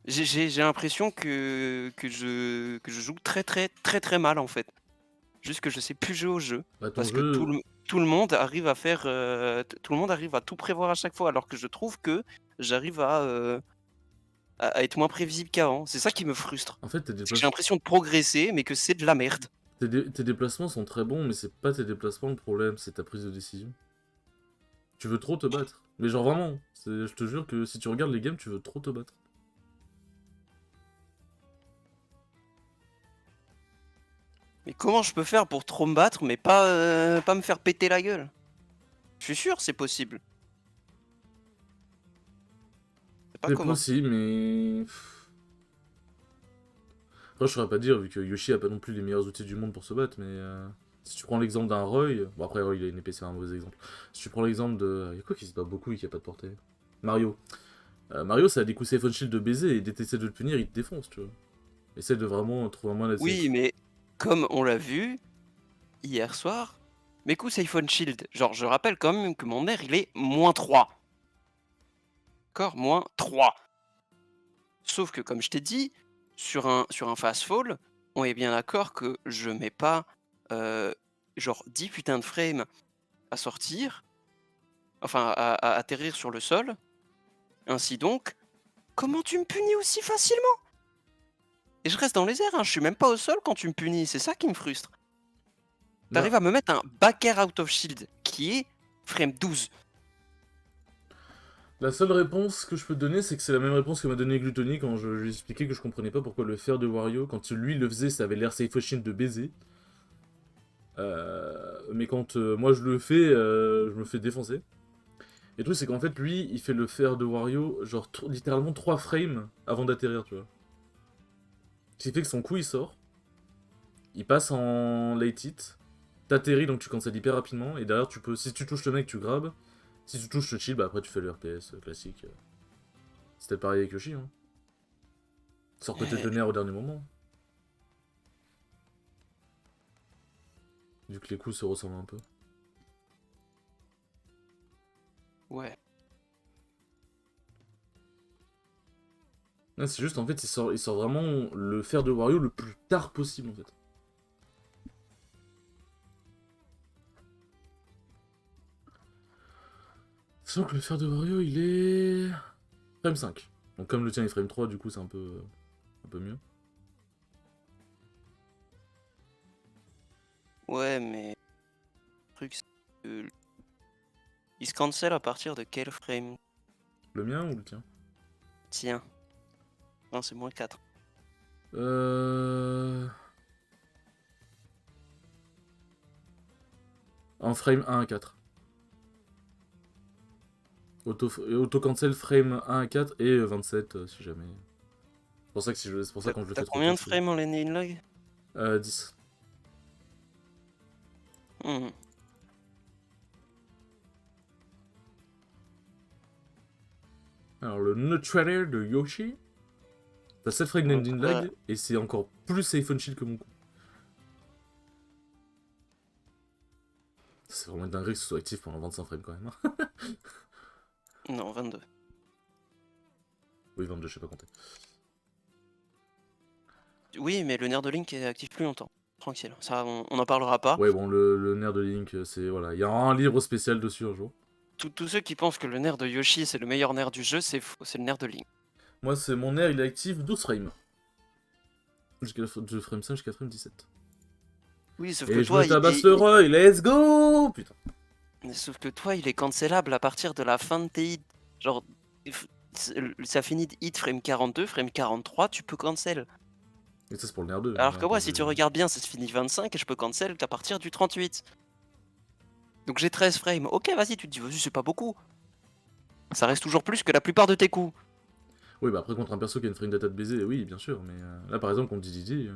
J'ai l'impression que je joue très mal en fait. Juste que je sais plus jouer au jeu. Bah, ton Parce que jeu. tout le monde arrive à faire. Tout le monde arrive à tout prévoir à chaque fois. Alors que je trouve que j'arrive à être moins prévisible qu'avant. C'est ça qui me frustre. En fait, C'est que j'ai l'impression de progresser, mais que c'est de la merde. tes déplacements sont très bons, mais c'est pas tes déplacements le problème, c'est ta prise de décision. Tu veux trop te battre. Mais genre vraiment, je te jure que si tu regardes les games, tu veux trop te battre. Mais comment je peux faire pour trop me battre, mais pas me faire péter la gueule? Je suis sûr, c'est possible. Je sais pas C'est comment. possible, mais. Après, je saurais pas dire, vu que Yoshi a pas non plus les meilleurs outils du monde pour se battre, mais. Si tu prends l'exemple d'un Roy. Bon, après, Roy, il a une épée, c'est un mauvais exemple. Si tu prends l'exemple de. Y'a quoi qui se bat beaucoup et qui a pas de portée? Mario. Mario, ça a des coups Siphon Shield de baiser, et dès que t'essaies de le punir, il te défonce, tu vois. Essaie de vraiment trouver un moyen d'être Oui, safe. mais comme on l'a vu hier soir, mes coups Siphon Shield, genre je rappelle quand même que mon air il est -3. D'accord, -3. Sauf que comme je t'ai dit, sur un fast fall, on est bien d'accord que je mets pas genre 10 putains de frames à sortir, enfin à atterrir sur le sol. Ainsi donc, comment tu me punis aussi facilement? Et je reste dans les airs, hein, je suis même pas au sol quand tu me punis, c'est ça qui me frustre. T'arrives Là, à me mettre un back air out of shield qui est frame 12. la seule réponse que je peux te donner, c'est que c'est la même réponse que m'a donné Gluttony quand je lui expliquais que je comprenais pas pourquoi le fer de Wario, quand lui le faisait, ça avait l'air Siphon Shield de baiser. Mais quand moi je le fais, je me fais défoncer. Et le truc, c'est qu'en fait, lui, il fait le fer de Wario, genre littéralement 3 frames avant d'atterrir, tu vois. Ce qui fait que son coup il sort, il passe en late hit, t'atterris donc tu cancelles hyper rapidement, et derrière, tu peux, si tu touches le mec, tu grabes. Si tu touches le chill, bah après tu fais le RPS classique. C'était pareil avec Yoshi, hein. Sors peut-être le nerf au dernier moment. Vu que les coups se ressemblent un peu. Ouais. Non, c'est juste en fait, il sort vraiment le fer de Wario le plus tard possible en fait. Sachant que le fer de Wario il est. Frame 5. Donc comme le tien est frame 3, du coup c'est un peu mieux. Ouais, mais le truc c'est que il se cancel à partir de quel frame? Le mien ou le tien? Tiens. Non, c'est -4. En frame 1 à 4. Auto-cancel frame 1 à 4 et 27 si jamais. C'est pour ça que c'est pour ça quand je le T'as fais trop combien tôt, de frames en lane lag? 10. Mhm. Alors le Neutraler de Yoshi, t'as 7 frames d'ending lag et c'est encore plus Siphon Shield que mon coup. C'est vraiment une dinguerie que ce soit actif pendant 25 frames quand même. Hein. Non, 22. Oui, 22, je sais pas compter. Oui, mais le nerf de Link est actif plus longtemps. Tranquille, ça on en parlera pas. Ouais, bon, le nerf de Link, c'est... Voilà, il y a un livre spécial dessus un jour. Tous ceux qui pensent que le nerf de Yoshi c'est le meilleur nerf du jeu, c'est faux, c'est le nerf de Link. Moi, c'est mon nerf, il est actif 12 frames. Je frame ça jusqu'à frame 17. Oui, sauf Et que je toi, me tabasse le Roy, let's go. Putain. sauf que toi, il est cancelable à partir de la fin de tes hits. Genre, ça finit de hit frame 42, frame 43, tu peux cancel. Et ça, c'est pour le nerf 2. Alors que moi, si tu regardes bien, ça se finit 25 et je peux cancel qu'à partir du 38. Donc j'ai 13 frames. Ok, vas-y, tu te dis, vas-y, c'est pas beaucoup. Ça reste toujours plus que la plupart de tes coups. Oui, bah après, contre un perso qui a une frame data de baiser, oui, bien sûr. Mais là, par exemple, contre Didi,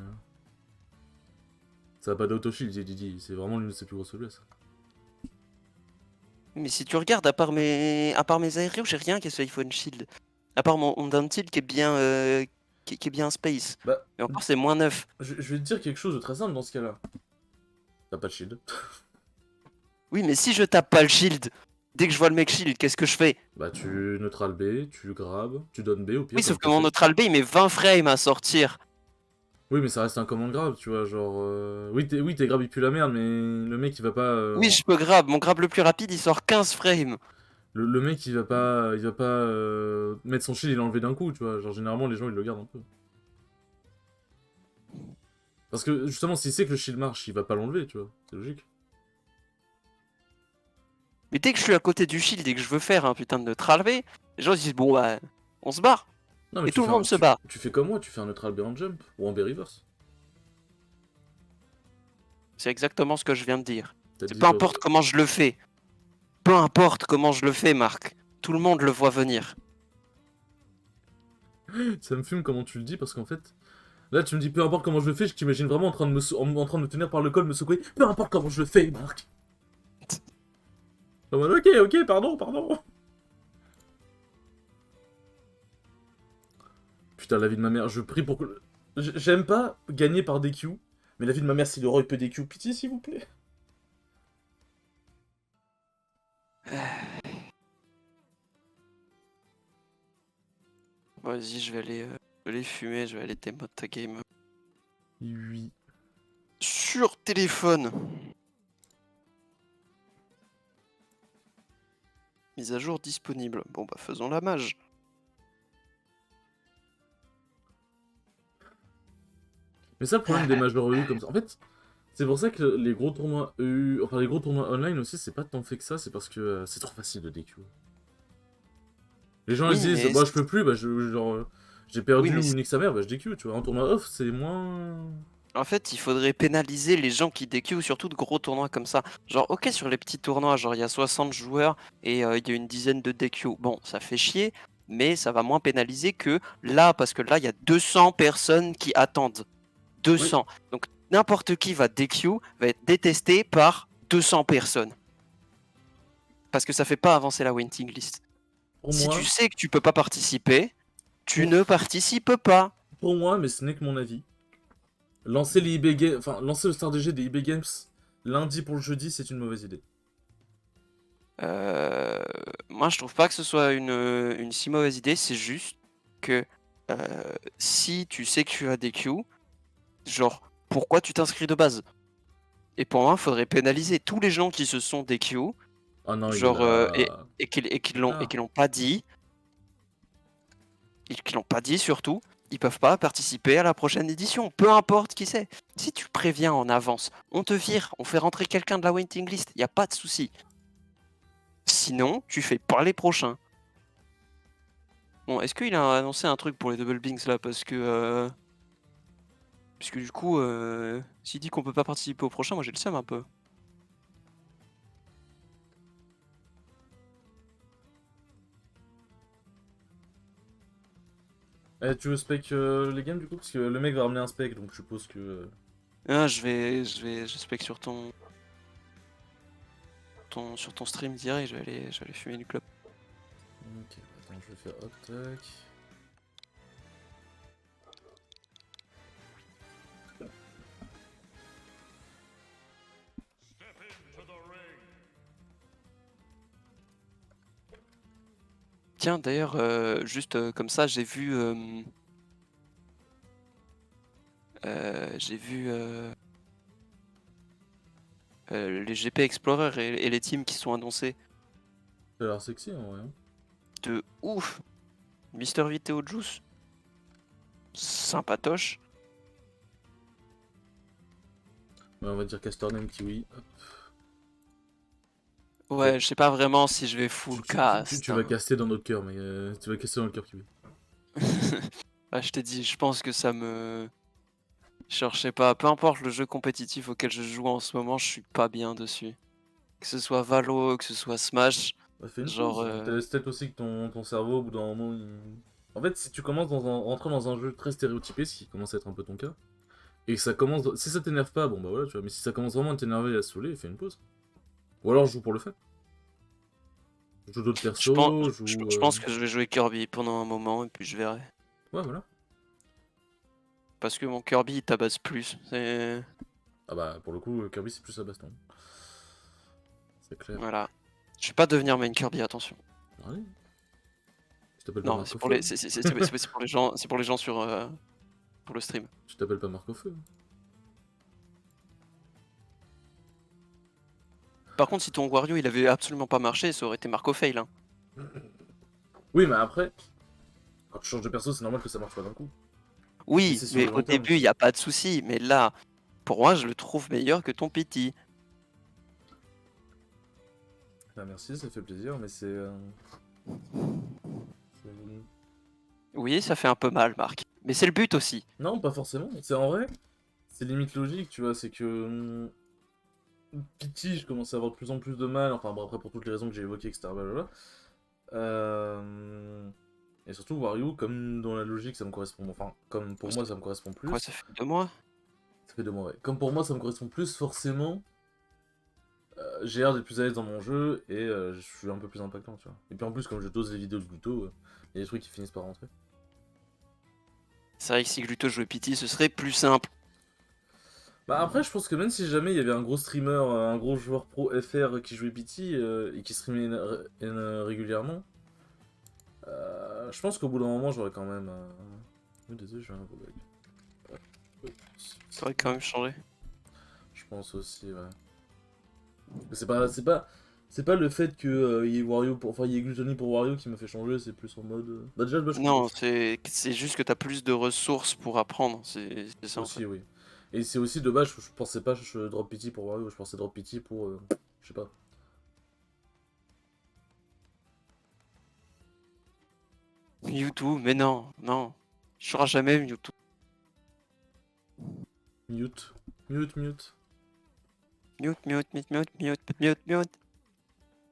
ça va pas d'auto-shield, Didi. C'est vraiment l'une de ses plus grosses faiblesses. Mais si tu regardes, à part mes aérios, j'ai rien qui soit iPhone Shield. À part mon Dentil qui est bien, qui est bien space. Bah, Et encore, c'est moins 9. je vais te dire quelque chose de très simple dans ce cas-là. T'as pas de shield. Oui, mais si je tape pas le shield, dès que je vois le mec shield, qu'est-ce que je fais? Bah, tu neutral B, tu grabes, tu donnes B au pire. Oui, ça sauf va que mon passer. neutral B, il met 20 frames à sortir. Oui, mais ça reste un commande grab, tu vois. Genre. Oui, tes grab, il pue la merde, mais le mec, il va pas. Oui, je peux grab. Mon grab le plus rapide, il sort 15 frames. Le mec, il va pas. Mettre son shield et l'enlever d'un coup, tu vois. Genre, généralement, les gens, ils le gardent un peu. Parce que, justement, s'il sait que le shield marche, il va pas l'enlever, tu vois. C'est logique. Mais dès que je suis à côté du shield et que je veux faire un putain de neutral B, les gens se disent, bon bah, on se barre. Non, mais Et tout le monde se tu, barre. tu fais comme moi, tu fais un neutral B en jump. Ou en B reverse. C'est exactement ce que je viens de dire. T'as dit Peu importe comment je le fais. Peu importe comment je le fais, Marc. Tout le monde le voit venir. Ça me fume comment tu le dis, parce qu'en fait. Là, tu me dis peu importe comment je le fais, je t'imagine vraiment en train de en train de me tenir par le col, me secouer. Peu importe comment je le fais, Marc. En mode, ok, pardon. Putain, la vie de ma mère, je prie pour que. J'aime pas gagner par DQ, mais la vie de ma mère, si le Roy peut DQ, pitié, s'il vous plaît. Vas-y, je vais aller fumer, je vais aller démod ta game. Oui. Sur téléphone. Mise à jour disponible. Bon bah faisons la mage. Mais ça, le problème des majors EU comme ça. En fait, c'est pour ça que les gros tournois EU, enfin les gros tournois online aussi, c'est pas tant fait que ça, c'est parce que c'est trop facile de DQ. Les gens Oui, ils se disent, mais bah je peux plus, bah j'ai perdu Oui, mais ou nique sa mère, bah je DQ, tu vois. Un tournoi off, c'est moins. en fait, il faudrait pénaliser les gens qui DQ, surtout de gros tournois comme ça. Genre, ok, sur les petits tournois, genre il y a 60 joueurs et il y a une dizaine de DQ. Bon, ça fait chier, mais ça va moins pénaliser que là, parce que là, il y a 200 personnes qui attendent. 200. Donc, n'importe qui va DQ va être détesté par 200 personnes. Parce que ça fait pas avancer la waiting list. Pour Si moi, tu sais que tu peux pas participer, tu Pour- ne participes pas. pour moi, mais ce n'est que mon avis. Lancer les IB Games, enfin lancer le Star DG des IB Games lundi pour le jeudi, c'est une mauvaise idée. Moi, je trouve pas que ce soit une si mauvaise idée. C'est juste que si tu sais que tu as des queues, genre, pourquoi tu t'inscris de base? Et pour moi, il faudrait pénaliser tous les gens qui se sont des queues, Ah non, il genre, est là. et qui Ah. l'ont pas dit, et qui l'ont pas dit surtout, ils peuvent pas participer à la prochaine édition, peu importe qui c'est. Si tu préviens en avance, on te vire, on fait rentrer quelqu'un de la waiting list, y a pas de souci. Sinon, tu fais pas les prochains. Bon, est-ce qu'il a annoncé un truc pour les Double Binks là? Parce que du coup, s'il dit qu'on peut pas participer au prochain, moi j'ai le seum un peu. Tu veux spec les games du coup? Parce que le mec va ramener un spec, donc je suppose que. Ah, je spec sur sur ton stream direct, je vais aller fumer du club. Ok, attends, je vais faire hop tac. Tiens, d'ailleurs, juste comme ça, j'ai vu les GP Explorer et les teams qui sont annoncés Ça a l'air sexy en vrai. de ouf. Mister V Théo Juice, sympatoche. Ouais, on va dire Castername Kiwi. Ouais, je sais pas vraiment si je vais full cast. Tu vas caster dans notre cœur, mais tu vas caster dans le cœur Kiwi. Ah, je t'ai dit, je pense que ça me. Genre, je sais pas, peu importe le jeu compétitif auquel je joue en ce moment, je suis pas bien dessus. Que ce soit Valo, que ce soit Smash, Bah, fais une genre. pause. T'as peut-être aussi que ton cerveau, au bout d'un moment, en fait, si tu commences rentrer dans un jeu très stéréotypé, ce qui commence à être un peu ton cas, et que ça commence. Si ça t'énerve pas, bon bah voilà, tu vois, mais si ça commence vraiment à t'énerver et à te saouler, fais une pause. Ou alors joue pour le fun. Joue d'autres Je pense, persos, je pense que je vais jouer Kirby pendant un moment et puis je verrai. Ouais, voilà. Parce que mon Kirby il tabasse plus. Ah bah, pour le coup, Kirby c'est plus à baston. C'est clair. Voilà. Je vais pas devenir main Kirby, attention. Allez. Tu t'appelles pas Non, c'est Marco pour Feu. les, c'est pour les gens, c'est pour les gens sur pour le stream. Tu t'appelles pas Marco Feu. Par contre, si ton Wario il avait absolument pas marché, ça aurait été Marco Fail. Hein. Oui, mais après, quand tu changes de perso, c'est normal que ça marche pas d'un coup. Mais Oui, c'est sur mais le long au terme. début il y a pas de souci. Mais là, pour moi, je le trouve meilleur que ton Pity. Ah, merci, ça fait plaisir, mais c'est. Oui, ça fait un peu mal, Marc. Mais c'est le but aussi. Non, pas forcément. C'est en vrai, c'est limite logique, tu vois. C'est que. Pity, je commence à avoir de plus en plus de mal. Enfin, bon, après, pour toutes les raisons que j'ai évoquées, etc. Blablabla. Et surtout, Wario, comme dans la logique, ça me correspond. Enfin, comme pour moi, ça me correspond plus. Quoi, ça fait 2 mois? Ça fait 2 mois, ouais. Comme pour moi, ça me correspond plus, forcément. J'ai l'air d'être plus à l'aise dans mon jeu et je suis un peu plus impactant, tu vois. Et puis en plus, comme je dose les vidéos de Gluto, il y a des trucs qui finissent par rentrer. C'est vrai que si Gluto jouait Pity, ce serait plus simple. Bah après, je pense que même si jamais il y avait un gros streamer, un gros joueur pro FR qui jouait Pity et qui streamait régulièrement, je pense qu'au bout d'un moment, j'aurais quand même. Oui, désolé, j'ai un gros bug. Ça aurait quand même changé. Je pense aussi, ouais. C'est pas le fait que y ait Wario enfin, il y ait Gluttony pour Wario qui m'a fait changer, c'est plus en mode. Bah déjà, je Non, c'est juste que t'as plus de ressources pour apprendre. C'est ça en fait. aussi, oui. Et c'est aussi de base, je pensais pas je drop pity pour Wario, je pensais drop pity pour. Je sais pas. Mewtwo, mais non, non. Je serai jamais Mewtwo. Mute. Mute, mute. Mute.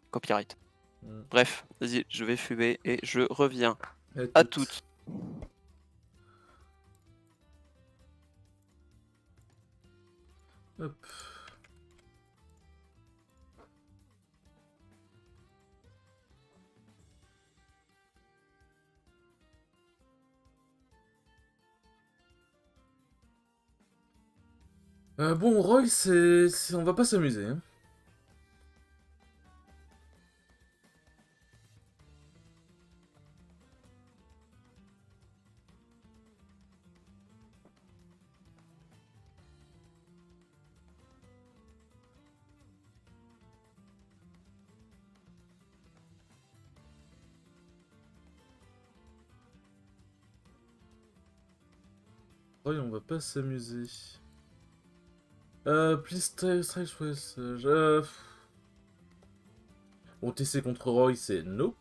Copyright. Mm. Bref, vas-y, je vais fumer et je reviens. Et À toutes. Hop. Bon, Roy, on va pas s'amuser. Hein. Roy, on va pas s'amuser. Please strike twice. Bon, TC contre Roy, c'est nope.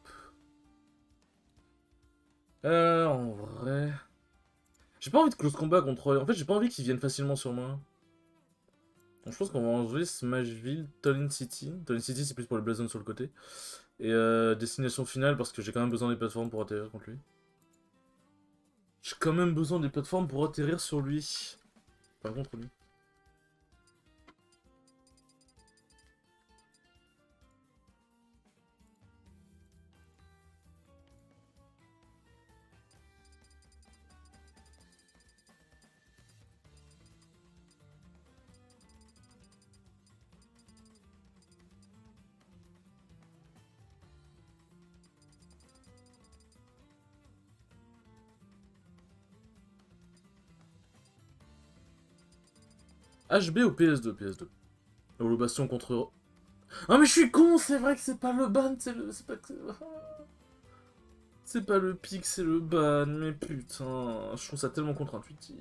En vrai. J'ai pas envie de close combat contre Roy. En fait, j'ai pas envie qu'il vienne facilement sur moi. Donc, je pense qu'on va en jouer Smashville, Tallinn City. Tallinn City, c'est plus pour le Blazon sur le côté. Et destination finale, parce que j'ai quand même besoin des plateformes pour atterrir contre lui. J'ai quand même besoin des plateformes pour atterrir sur lui. Enfin, contre lui. HB ou PS2? PS2. Alors, le bastion contre... Ah mais je suis con, c'est vrai que c'est pas le ban, c'est le... C'est pas... C'est pas le pic, c'est le ban, mais putain, je trouve ça tellement contre-intuitif.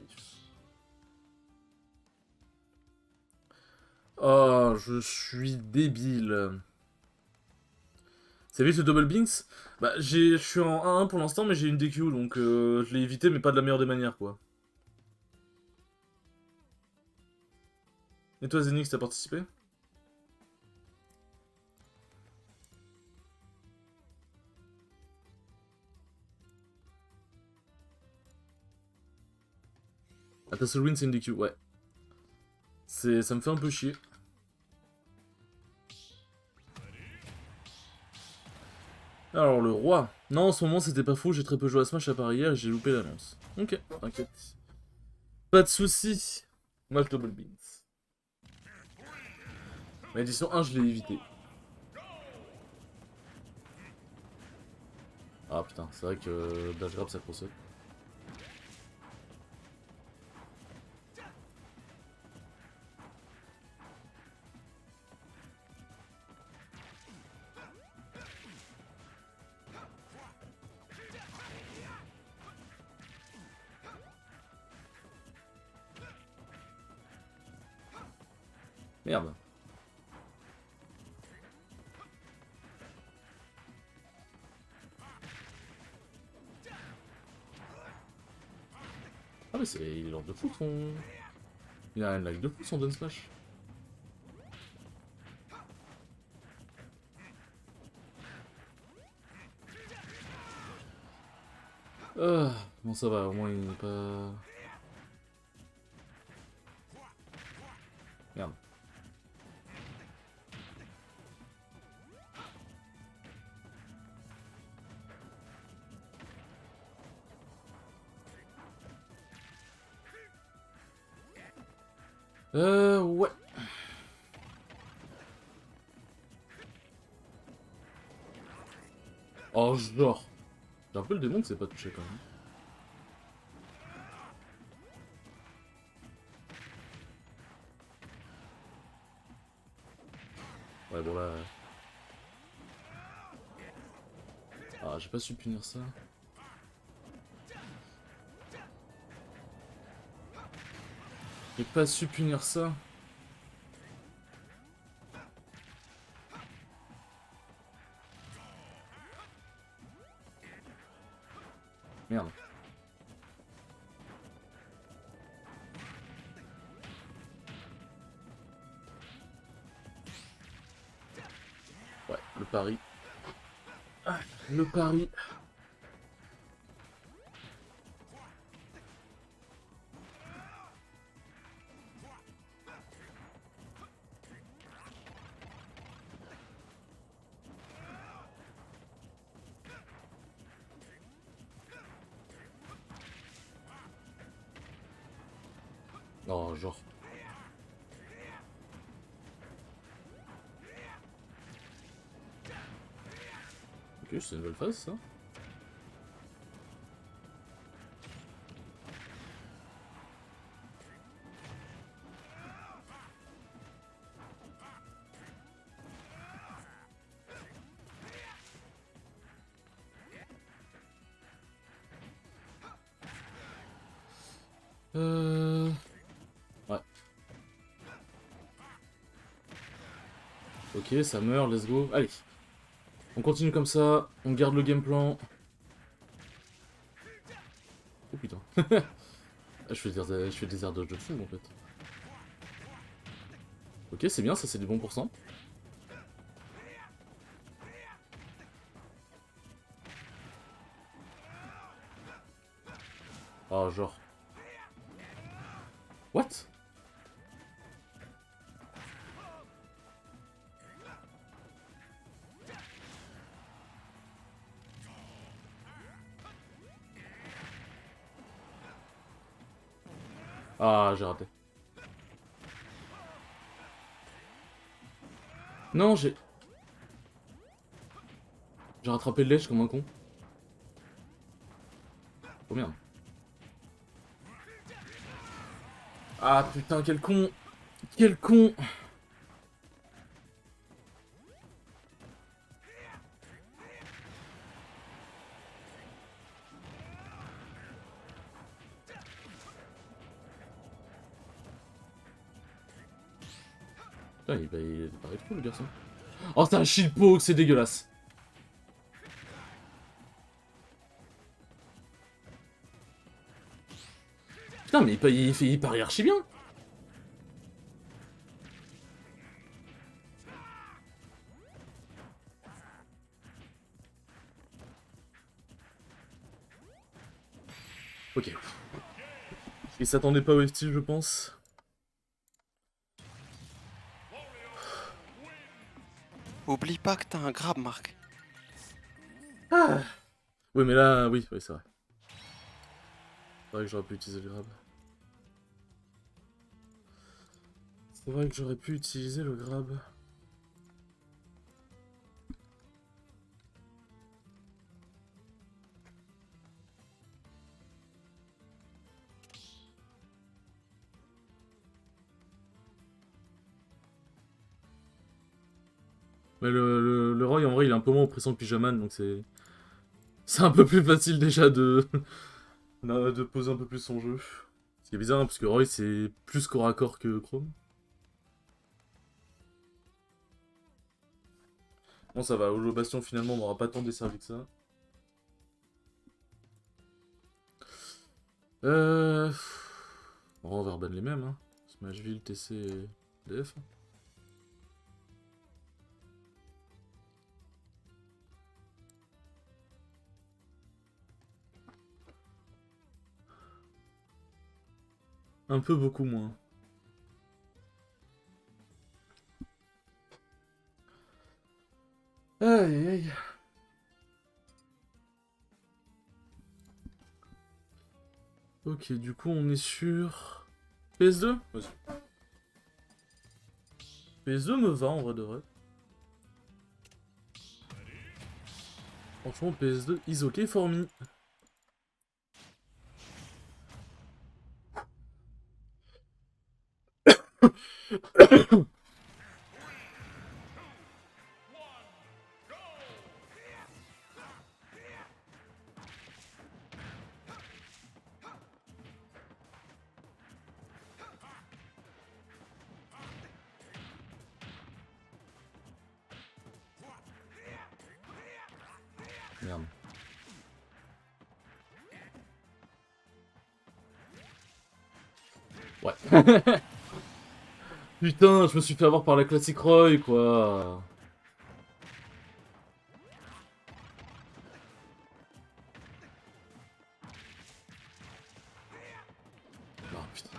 Oh, je suis débile. C'est vite le double binks? Bah, je suis en 1-1 pour l'instant, mais j'ai une DQ, donc je l'ai évité, mais pas de la meilleure des manières, quoi. Et toi, Zenix, t'as participé? Ah, ta seule win, c'est une DQ, ouais. Ça me fait un peu chier. Alors, le roi. Non, en ce moment, c'était pas faux, j'ai très peu joué à Smash à part hier et j'ai loupé l'annonce. Ok, t'inquiète. Pas de soucis. Moi, je double beans. Mais édition 1, je l'ai évité. Ah putain, c'est vrai que Dash Grab, ça procède. Merde. Ah mais il est lord de fou son... Il a un lag de fou son Dun Smash. Ah, bon ça va, au moins il n'est pas... Merde. Ouais. Oh, genre. J'ai un peu le démon que c'est pas touché quand même. Ouais, bon là... Ah, j'ai pas su punir ça. J'ai pas su punir ça. Merde. Ouais, le pari. Ah, le pari. Oh, genre. Ok, c'est une belle phase ça. Ouais. Ok, ça meurt, let's go. Allez. On continue comme ça, on garde le game plan. Oh putain. Je fais des airs dodge de fou en fait. Ok, c'est bien, ça c'est du bon pourcent. Ah, genre. What? Ah, j'ai raté. Non, j'ai... J'ai rattrapé le lèche comme un con. Oh merde. Ah putain, quel con! Quel con! Putain, il paraît trop le garçon. Oh, c'est un shitpoke, c'est dégueulasse. Putain, mais il paraît archi bien. Ok. Il s'attendait pas au FT, je pense. Oublie pas que t'as un grab, Marc. Ah. Oui, mais là, oui, c'est vrai. C'est vrai que j'aurais pu utiliser le grab. C'est vrai que j'aurais pu utiliser le grab. Mais le Roy, en vrai, il est un peu moins oppressant que Pyjaman, donc c'est... C'est un peu plus facile déjà de... de poser un peu plus son jeu. Ce qui est bizarre, hein, parce que Roy, c'est plus corps à corps que Chrome. Bon, ça va, Holo Bastion, finalement, on n'aura pas tant desservi que ça. Bon, on va reban les mêmes, hein. Smashville, TC et DF. Un peu beaucoup moins. Aïe aïe. Ok, du coup on est sur... PS2 Vas-y. PS2 me va en vrai de vrai. Franchement PS2 is ok for me. Merde. Ouais. Putain, je me suis fait avoir par la classique Roy, quoi. Ah, putain.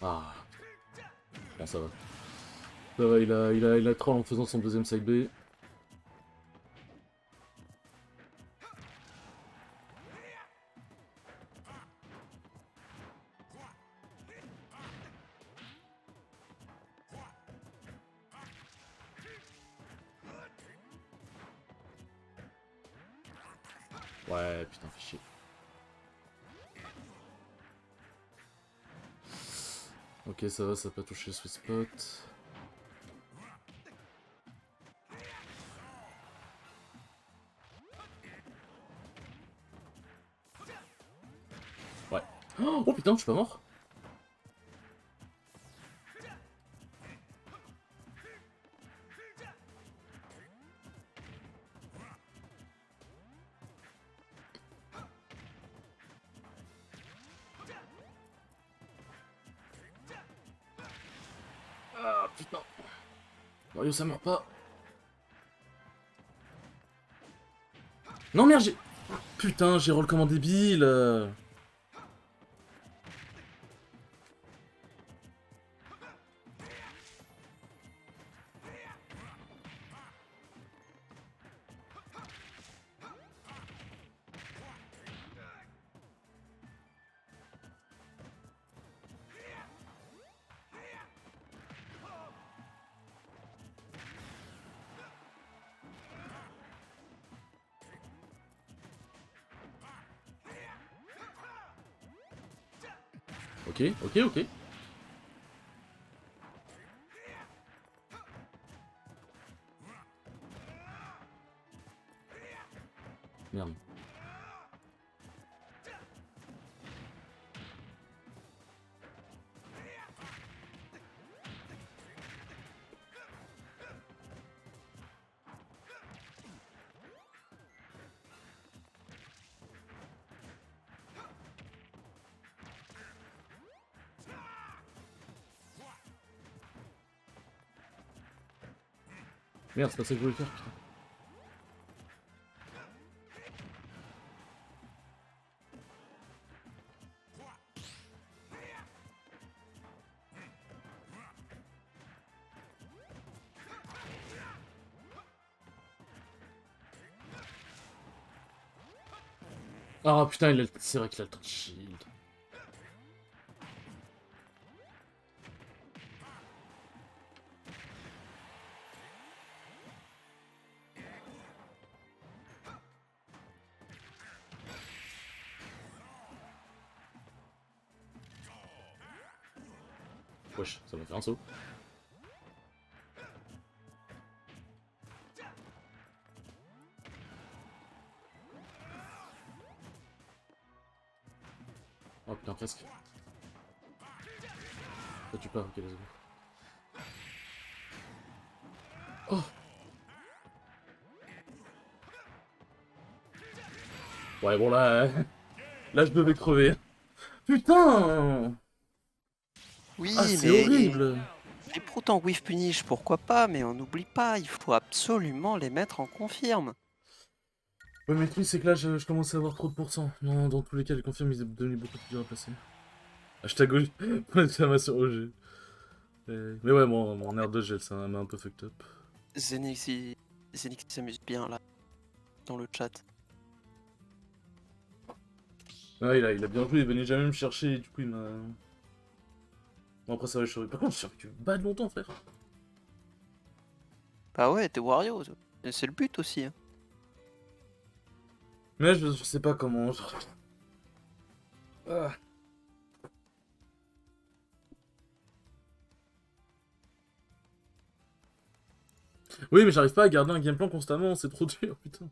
Ah. Bon, ça va. Ça va, il a troll en faisant son deuxième side B. Ouais, putain, fais chier. Ok, ça va, ça n'a pas touché le sweet spot. Ouais. Oh putain, je suis pas mort. Ah putain. Mario, ça meurt pas. Non, merde, j'ai... Putain, j'ai roll comme un débile. Ok, ok, ok. Merde, c'est pas ça que je voulais faire, putain. Ah putain, c'est vrai qu'il a le temps de shield. Wesh, ça m'a fait un saut. Oh putain, presque. Toi tu pars, ok, let's go. Oh! Ouais, bon là... Là, je devais crever. Putain! Oui, Ah, c'est mais horrible! les proutes en whiff punish, pourquoi pas, mais on n'oublie pas, il faut absolument les mettre en confirme. Ouais, mais le truc, c'est que là, je commence à avoir trop de pourcents. Non, dans tous les cas, les confirmes, ils sont devenus beaucoup plus durs à passer. Hashtag OG. Point d'exclamation OG. Mais ouais, mon air de gel, ça m'a un peu fucked up. Zenix, Zenix s'amuse bien là, dans le chat. Ouais, il a bien joué, il venait jamais me chercher, et du coup, il m'a... Bon, après, ça va, je suis... Par contre, je suis que bad longtemps, frère. Bah ouais, t'es Wario, c'est le but aussi. Hein. Mais je sais pas comment... Ah. Oui, mais j'arrive pas à garder un game plan constamment, c'est trop dur, putain.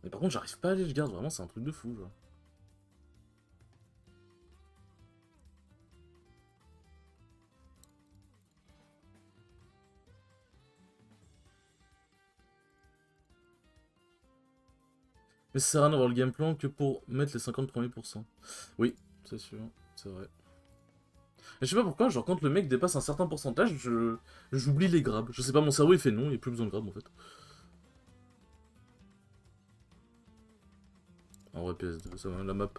Mais par contre, j'arrive pas à aller le garde, vraiment, c'est un truc de fou, genre. Mais ça sert à rien d'avoir le game plan que pour mettre les 50 premiers pourcents. Oui, c'est sûr, c'est vrai. Et je sais pas pourquoi, genre quand le mec dépasse un certain pourcentage, j'oublie les grabs. Je sais pas, mon cerveau il fait non, il n'y a plus besoin de grabs en fait. En vrai PS2, ça, la map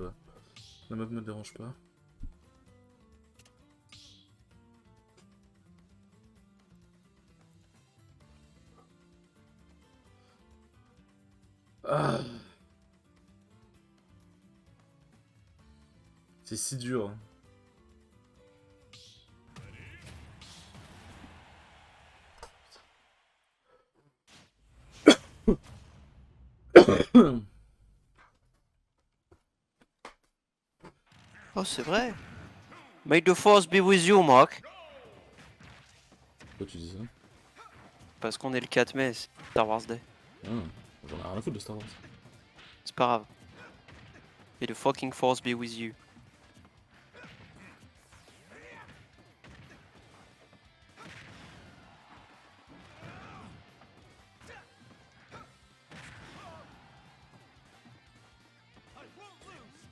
me dérange pas. Ah. C'est si dur. Hein. Oh, c'est vrai. May the force be with you, Mark. Pourquoi tu dis ça? Parce qu'on est le 4 mai, c'est Star Wars Day. Ah, j'en ai rien à foutre de Star Wars. C'est pas grave. May the fucking force be with you.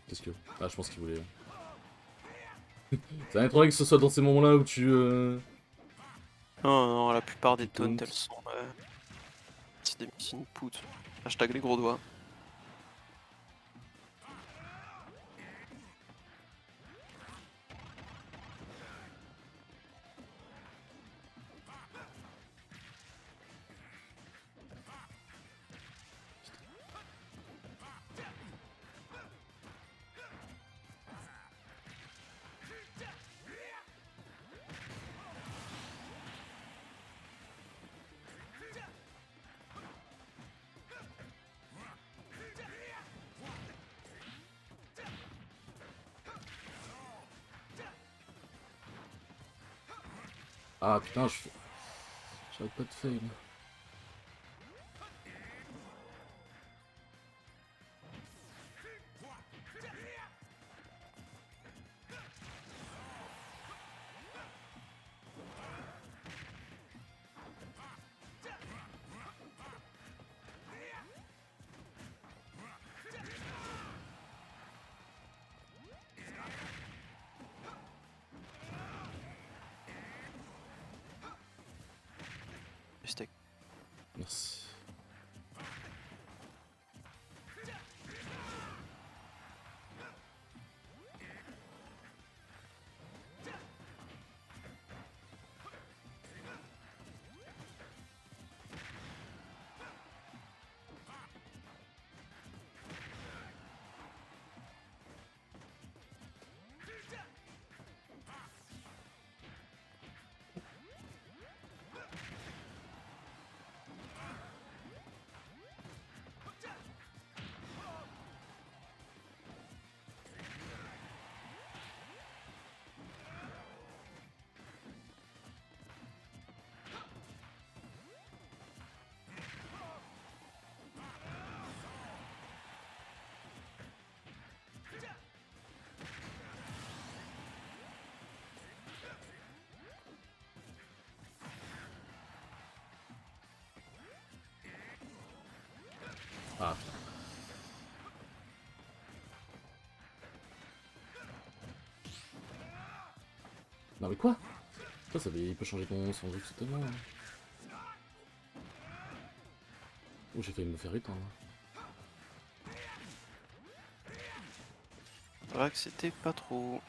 Qu'est-ce que... Ah, je pense qu'il voulait... Ça m'étonnerait que ce soit dans ces moments-là où tu... Non, non, la plupart des taunts, Taunt. elles sont... c'est des machines putes. Hashtag les gros doigts. Ah putain, j'arrête pas de fail. Ah putain. Non mais quoi? Il peut changer son jeu totalement. Oh, j'ai failli me faire éteindre. C'est vrai que c'était pas trop.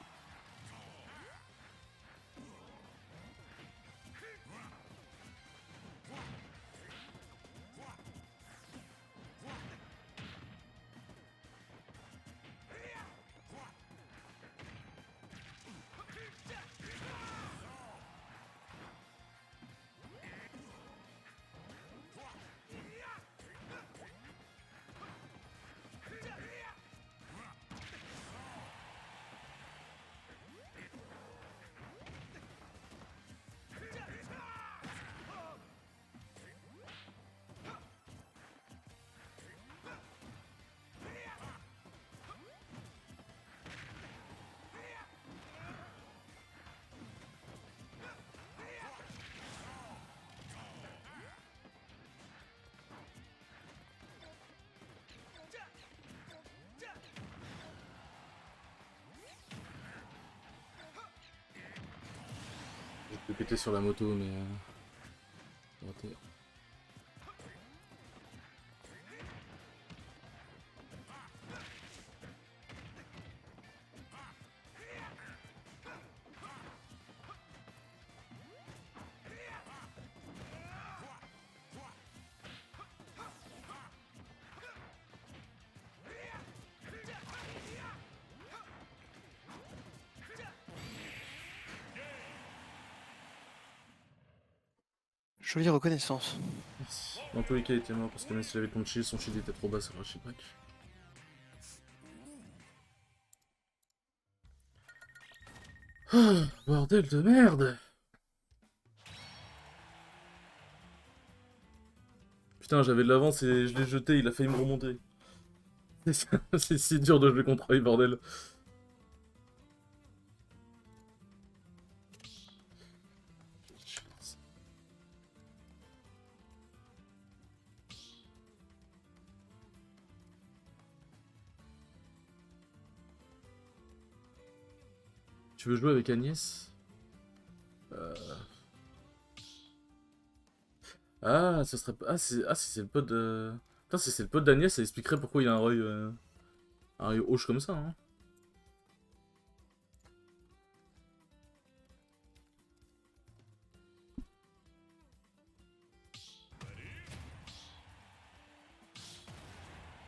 J'ai pu péter sur la moto, mais. Raté. Jolie reconnaissance. Merci. Dans tous les cas, il était mort parce que même s'il avait ton shield, son shield était trop bas sur le shipwreck. Ah, bordel de merde! Putain, j'avais de l'avance et je l'ai jeté, il a failli me remonter. C'est si dur de jouer contre lui, bordel. Tu veux jouer avec Agnès? Ah, ce serait... si c'est le pote de... Putain, si c'est le pote d'Agnès, ça expliquerait pourquoi il a un œil hoche comme ça, hein.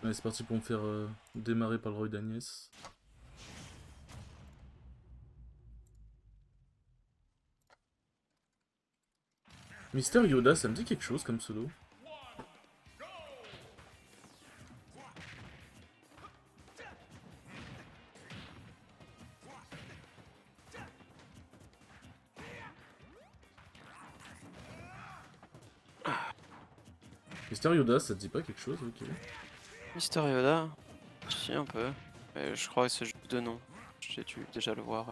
Allez, c'est parti pour me faire démarrer par le roi d'Agnès. Mister Yoda, ça me dit quelque chose comme pseudo. Mister Yoda, ça te dit pas quelque chose? Ok. Mister Yoda. Si, un peu. Mais je crois que c'est juste de nom. J'ai dû déjà le voir.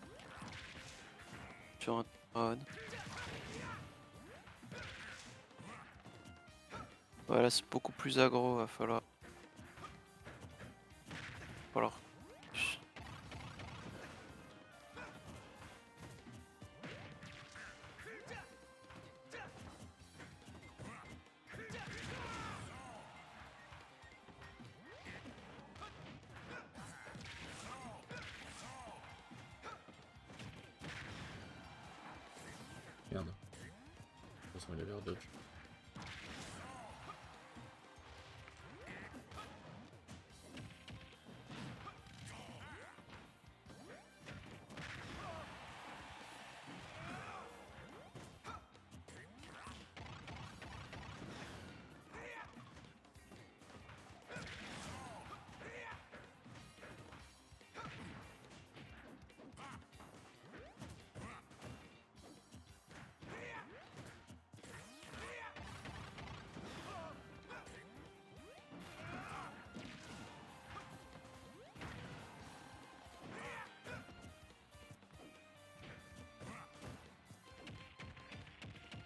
Sur un trône. Voilà, c'est beaucoup plus aggro, va falloir. Falloir. Merde. De toute façon, il avait l'air dodge.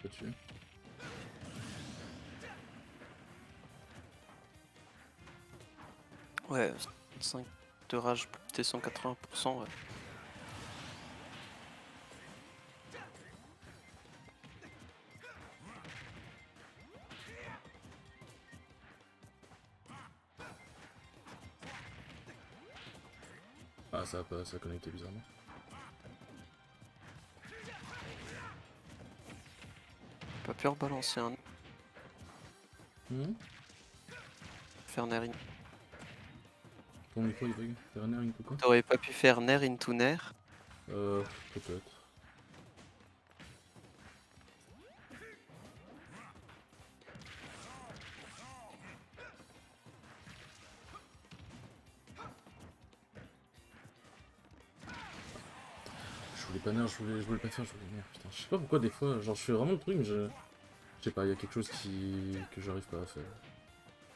Pas tuer. Ouais, 5 de rage plus T180%, ouais. Ah, ça a pas, ça a connecté bizarrement. Pas pu rebalancer un Hmm. faire Nair in... Ton micro il bug. T'as un air ou quoi? T'aurais pas pu faire Nair into Nair? Peut-être. Je voulais pas nerf, je voulais pas faire, je voulais nerf, putain. Je sais pas pourquoi des fois, genre je fais vraiment le truc, mais je sais pas, il y a quelque chose que j'arrive pas à faire.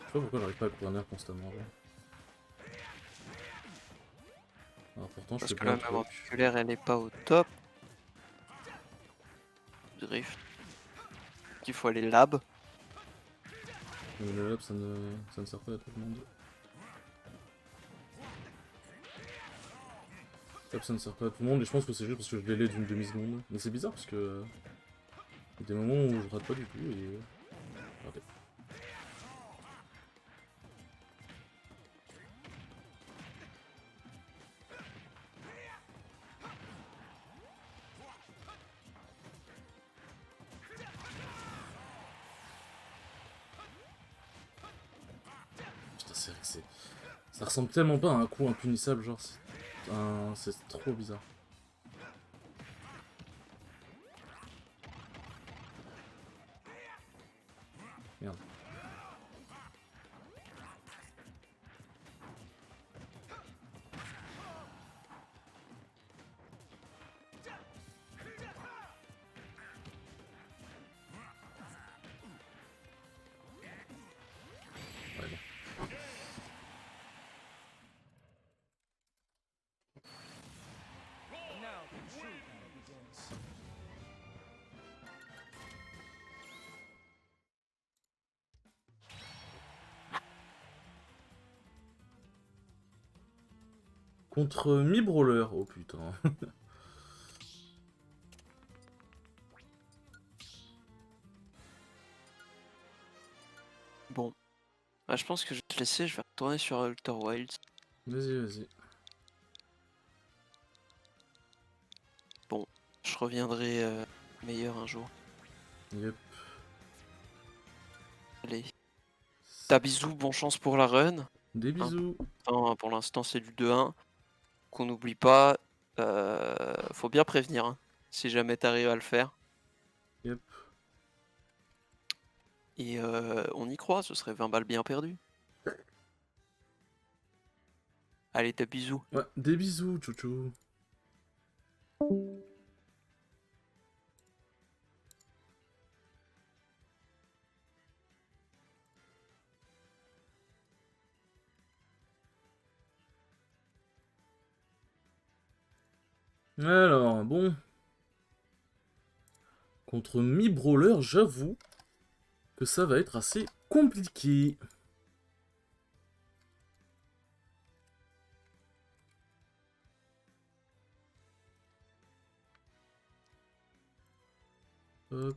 Je sais pas pourquoi j'arrive pas à couper un nerf constamment, genre. Alors pourtant je Parce fais que plein la de mémoire trucs. musculaire elle est pas au top. Drift. Il faut aller lab. Mais le lab ça ne sert pas à tout le monde. Lab ça ne sert pas à tout le monde, et je pense que c'est juste parce que je délai d'une demi-seconde. Mais c'est bizarre parce que... il y a des moments où je rate pas du tout et... Raté. Putain, c'est vrai que c'est... Ça ressemble tellement pas à un coup impunissable, genre c'est trop bizarre. Merde. Ouais, bon. Contre Mi-Brawler, oh putain. Bon. Ah, je pense que je vais te laisser, je vais retourner sur Outer Wilds. Vas-y, vas-y. Bon, je reviendrai meilleur un jour. Yep. Allez. T'as bisous, bonne chance pour la run. Des bisous. Pour l'instant c'est du 2-1. Qu'on n'oublie pas, faut bien prévenir, hein, si jamais t'arrives à le faire. Yep. Et on y croit, ce serait 20 balles bien perdues. Allez, t'as bisous. Ouais, des bisous, chouchou. Alors, bon. Contre Mi-Brawler, j'avoue que ça va être assez compliqué. Hop.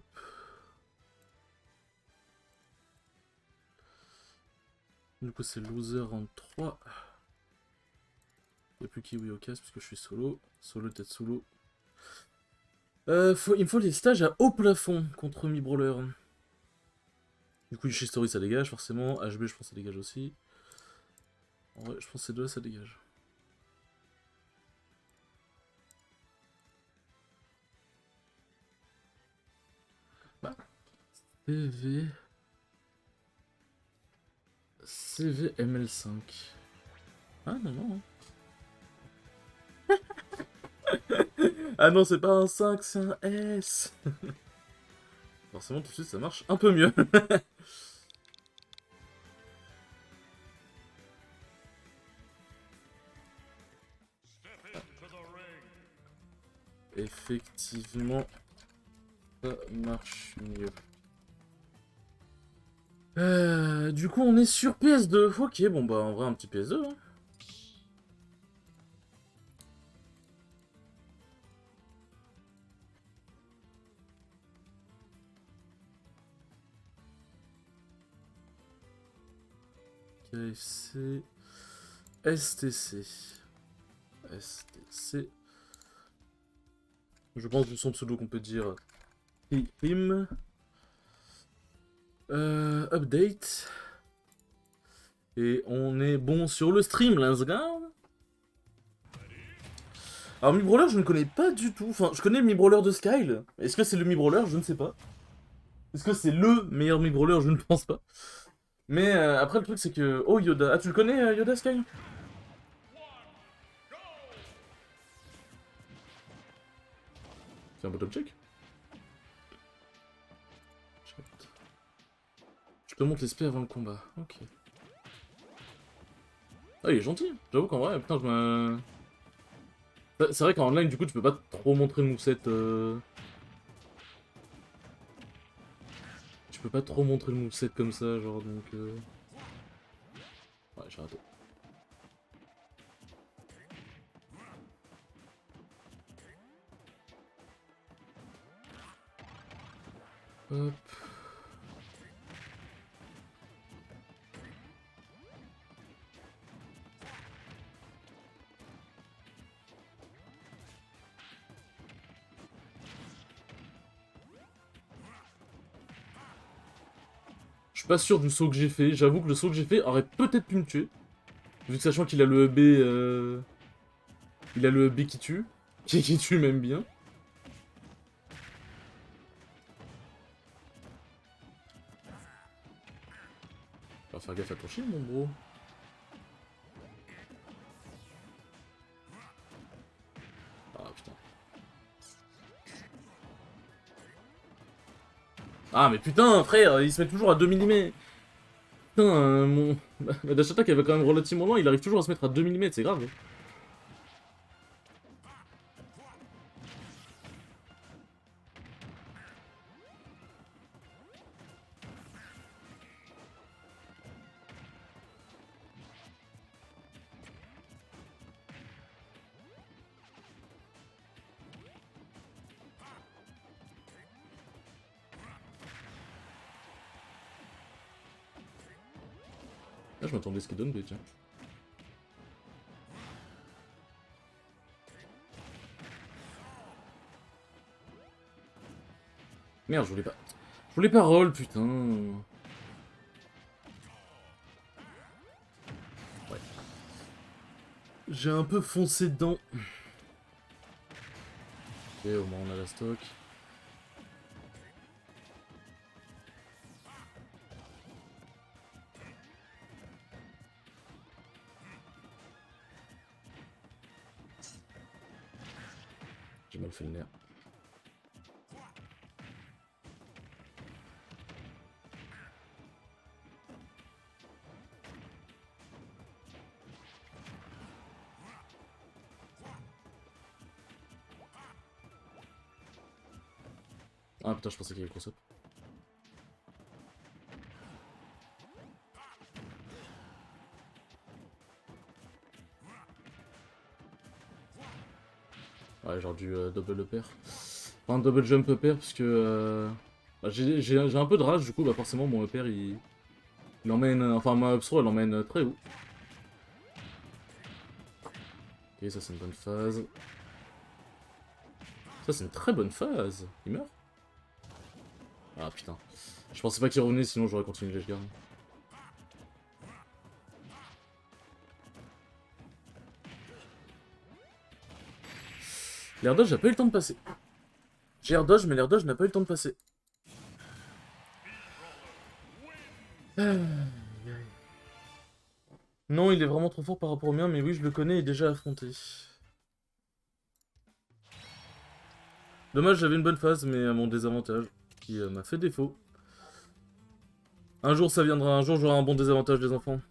Du coup, c'est loser en 3. Il n'y a plus Kiwi au casse parce que je suis solo. Solo Tetsulo. Il me faut les stages à haut plafond contre Mi-Brawler. Du coup, Story ça dégage forcément. HB, je pense que ça dégage aussi. En vrai, je pense que ces deux-là, ça dégage. Bah. CV. CV ML5. Ah non, non. Ah non, c'est pas un 5, c'est un S. Forcément, tout de suite, ça marche un peu mieux. Effectivement, ça marche mieux. Du coup, on est sur PS2. Ok, bon bah en vrai un petit PS2. Hein. KFC, STC, STC. Je pense du son pseudo qu'on peut dire Him. Update. Et on est bon sur le stream, let's go. Alors Mi Brawler, je ne connais pas du tout. Enfin, je connais le Mi Brawler de Skyle. Est-ce que c'est le Mi Brawler? Je ne sais pas. Est-ce que c'est le meilleur Mi Brawler? Je ne pense pas. Mais après, le truc, c'est que... Oh, Yoda. Ah, tu le connais, Yoda, Skyle? C'est un bottom check. Je te montre l'esprit avant le combat. Ok. Ah, il est gentil. J'avoue qu'en vrai, putain, je me... C'est vrai qu'en ligne, du coup, tu peux pas trop montrer le moveset. Tu peux pas trop montrer le moveset comme ça, genre, donc... Ouais, j'ai raté. Hop. Je suis pas sûr du saut que j'ai fait. J'avoue que le saut que j'ai fait aurait peut-être pu me tuer. Vu que sachant qu'il a le B... Il a le B qui tue. Qui tue même bien. On va faire gaffe à ton shield, mon bro. Ah, putain. Ah, mais putain, frère, il se met toujours à 2 mm. Putain, ma dash attack, elle va quand même relativement loin, il arrive toujours à se mettre à 2 mm, c'est grave. Là, je m'attendais à ce qu'il donne B, tiens. Merde, je voulais pas... Je voulais pas roll, putain. Ouais. J'ai un peu foncé dedans. Ok, au moins on a la stock. J'ai mal fait le nerf. Ah putain, je pensais qu'il y avait cross-up. Ouais, genre du double upper. Enfin, double jump upper, parce que... bah, j'ai un peu de rage, du coup, bah forcément, mon upper, il emmène... Enfin, ma up throw, elle emmène très haut. Ok, ça c'est une bonne phase. Ça c'est une très bonne phase. Il meurt? Ah putain. Je pensais pas qu'il revenait, sinon j'aurais continué le garde. L'air dodge n'a pas eu le temps de passer. J'ai air dodge, mais l'air dodge n'a pas eu le temps de passer. Non, il est vraiment trop fort par rapport au mien, mais oui, je le connais et déjà affronté. Dommage, j'avais une bonne phase, mais à mon désavantage, qui m'a fait défaut. Un jour ça viendra, un jour j'aurai un bon désavantage, les enfants.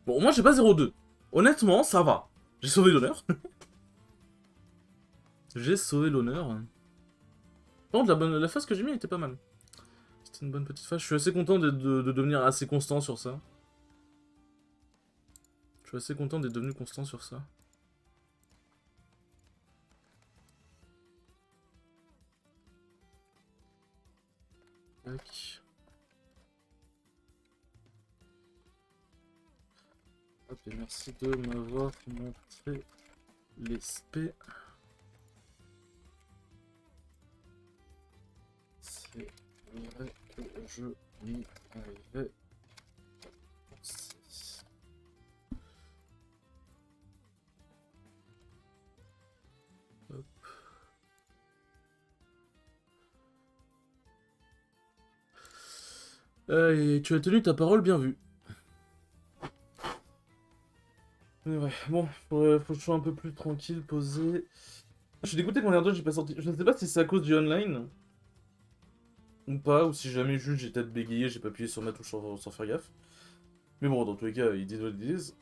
Bon, moi j'ai pas 0-2. Honnêtement, ça va. J'ai sauvé l'honneur. J'ai sauvé l'honneur. Par contre, la phase que j'ai mis était pas mal. C'était une bonne petite phase. Je suis assez content de devenir assez constant sur ça. Je suis assez content d'être devenu constant sur ça. Tac. Hop, et merci de m'avoir montré les spé. C'est vrai que je m'y avais pensé. Hop. Et tu as tenu ta parole, bien vue. Mais ouais, bon, faut que je sois un peu plus tranquille, posé. Je suis dégoûté que mon Air j'ai pas sorti. Je ne sais pas si c'est à cause du online. Ou pas, ou si jamais juste j'ai peut-être bégayé, j'ai pas appuyé sur ma touche sans faire gaffe. Mais bon, dans tous les cas, ils disent what ils disent.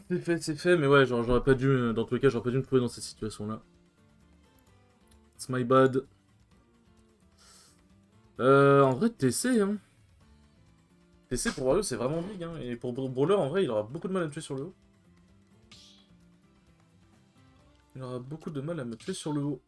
C'est fait, mais ouais, genre j'aurais pas dû, dans tous les cas, j'aurais pas dû me trouver dans cette situation-là. It's my bad. En vrai, TC, hein. TC pour Wario, c'est vraiment big, hein. Et pour Brawler, en vrai, il aura beaucoup de mal à me tuer sur le haut. Il aura beaucoup de mal à me tuer sur le haut.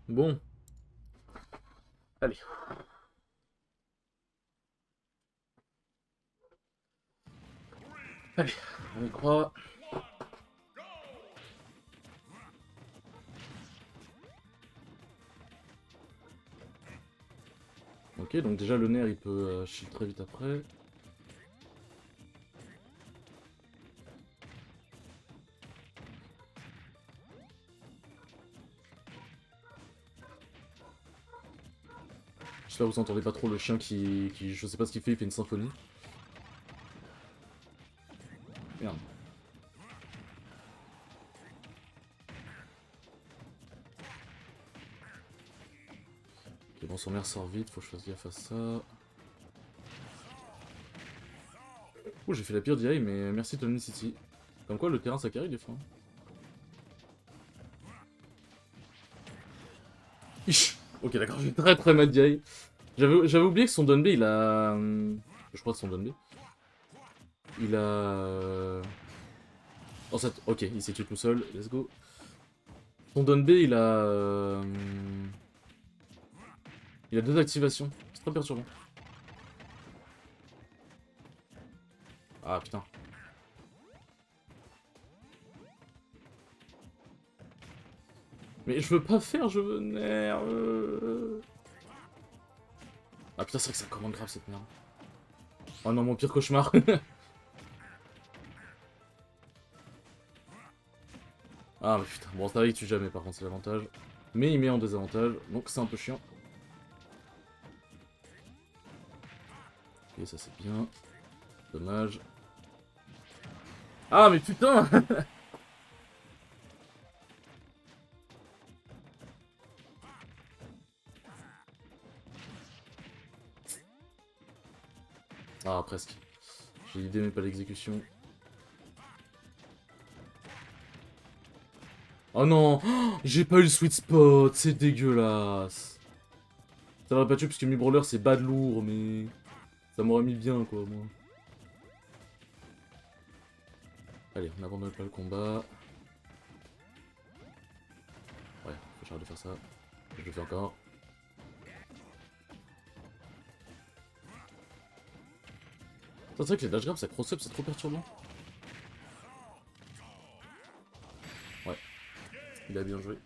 Bon. Allez. Allez, on y croit. Ok, donc déjà le nerf il peut shield très vite après. J'espère que vous entendez pas trop le chien qui je sais pas ce qu'il fait une symphonie. Merde. Ok, bon, son mère sort vite, faut que je fasse gaffe à ça. Ouh, j'ai fait la pire DI, mais merci Tony City. Comme quoi, le terrain ça carry des fois. Ich. Ok, d'accord, j'ai très mal DI. J'avais oublié que son Dunbay, il a... Je crois que son Dunbay. Il a... Oh, ça... Ok, il s'est tué tout seul, let's go. Son Dunbay, il a... Il a 2 activations, c'est très perturbant. Ah, putain. Mais je veux pas faire, je veux nerf. Ah putain, c'est vrai que ça commande grave cette merde. Oh non, mon pire cauchemar. Ah mais putain, bon ça va, il tue jamais par contre, c'est l'avantage. Mais il met en désavantage, donc c'est un peu chiant. Ok, ça c'est bien. Dommage. Ah mais putain. Ah presque. J'ai l'idée mais pas l'exécution. Oh non, j'ai pas eu le sweet spot, c'est dégueulasse. Ça m'aurait pas tué parce que mi-brawler c'est bad lourd, mais ça m'aurait mis bien quoi, moi. Allez, on n'abandonne pas le combat. Ouais, faut j'arrête de faire ça. Je le fais encore. C'est vrai que les dash grab ça cross up, c'est trop perturbant. Ouais, il a bien joué.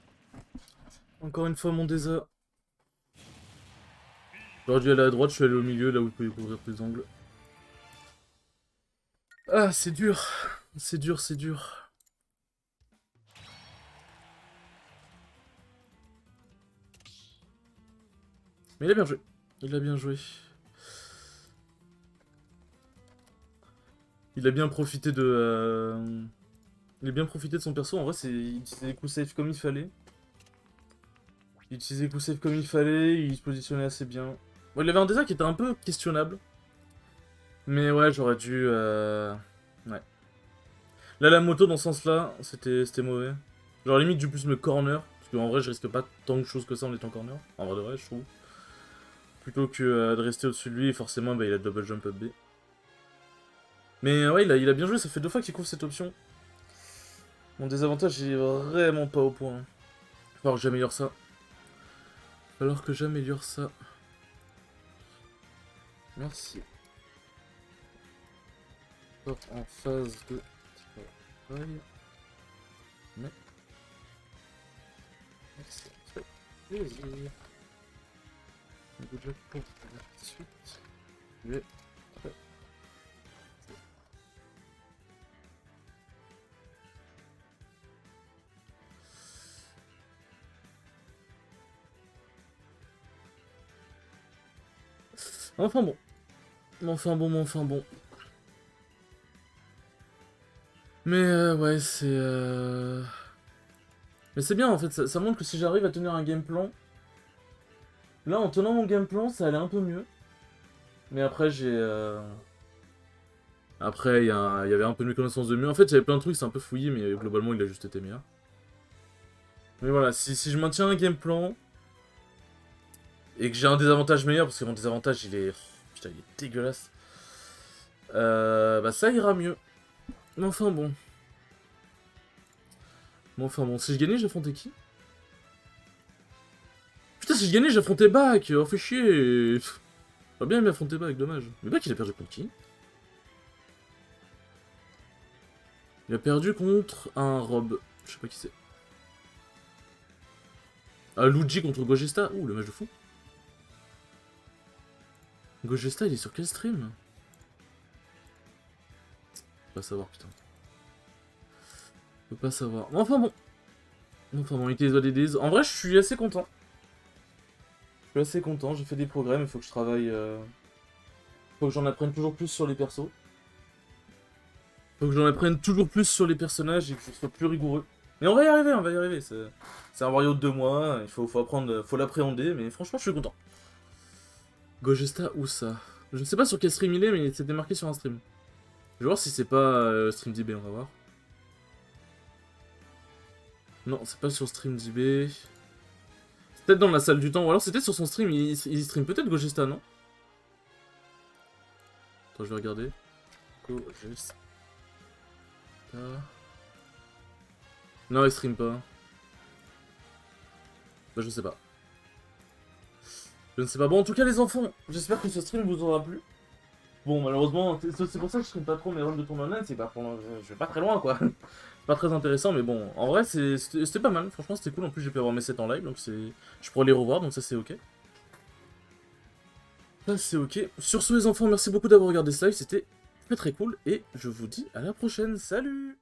Encore une fois mon désa. J'aurais dû aller à droite, je suis allé au milieu, là où il peut couvrir tous les angles. Ah, c'est dur. C'est dur, c'est dur. Mais il a bien joué. Il a bien joué. Il a bien profité de... Il a bien profité de son perso. En vrai, il utilisait les coups safe comme il fallait. Il utilisait les coups safe comme il fallait. Il se positionnait assez bien. Bon, il avait un design qui était un peu questionnable. Mais ouais, j'aurais dû... Ouais. Là, la moto, dans ce sens-là, c'était mauvais. J'aurais limite dû plus me corner. Parce qu'en vrai, je risque pas tant de choses que ça en étant corner. En vrai de vrai, je trouve. Plutôt que de rester au-dessus de lui, et forcément, bah, il a double jump up B. Mais ouais, il a bien joué, ça fait 2 fois qu'il couvre cette option. Mon désavantage, il est vraiment pas au point. Il va falloir que j'améliore ça. Il va falloir que j'améliore ça. Merci. Hop, en phase de travail. Mais... Merci. Ça fait plaisir. Good job pour la suite. Je vais... Enfin bon. Enfin bon. Mais ouais, c'est... Mais c'est bien en fait, ça montre que si j'arrive à tenir un game plan... Là, en tenant mon game plan, ça allait un peu mieux. Mais après, j'ai... Après, il y avait un peu de méconnaissance de mieux. En fait, j'avais plein de trucs, c'est un peu fouillé, mais globalement, il a juste été meilleur. Mais voilà, si je maintiens un game plan... Et que j'ai un désavantage meilleur, parce que mon désavantage, il est... Oh, putain, il est dégueulasse. Bah ça ira mieux. Mais enfin bon. Si je gagnais, j'affrontais qui? Putain, si je gagnais, j'affrontais Bak. Oh, fait chier. J'aurais bien affronter Bak, dommage. Mais Bak, il a perdu contre qui? Il a perdu contre un Rob. Je sais pas qui c'est. Ah, Luigi contre Gogesta. Ouh, le match de fou. Gogesta, il est sur quel stream? Je peux pas savoir, putain. Je peux pas savoir. Enfin bon, il était les ODDs. En vrai, je suis assez content. J'ai fait des progrès, mais il faut que je travaille... Faut que j'en apprenne toujours plus sur les persos. Faut que j'en apprenne toujours plus sur les personnages et que je sois plus rigoureux. Mais on va y arriver. C'est un Wario de 2 mois, il faut apprendre, faut l'appréhender, mais franchement, je suis content. Gogesta, où ça? Je ne sais pas sur quel stream il est, mais c'était marqué sur un stream. Je vais voir si c'est pas StreamDB, on va voir. Non, c'est pas sur StreamDB. C'est peut-être dans la salle du temps, ou alors c'était sur son stream, il stream peut-être Gogesta, non? Attends, je vais regarder. Gogesta... Non, il stream pas. Bah, je sais pas. Je ne sais pas. Bon, en tout cas, les enfants, j'espère que ce stream vous aura plu. Bon, malheureusement, c'est pour ça que je stream pas trop mes runs de tournoi online, c'est pas pour... Je vais pas très loin, quoi. Pas très intéressant, mais bon, en vrai, c'était pas mal. Franchement, c'était cool. En plus, j'ai pu avoir mes sets en live, donc je pourrais les revoir, donc ça, c'est ok. Ça, c'est ok. Sur ce, les enfants, merci beaucoup d'avoir regardé ce live, c'était très très cool, et je vous dis à la prochaine. Salut!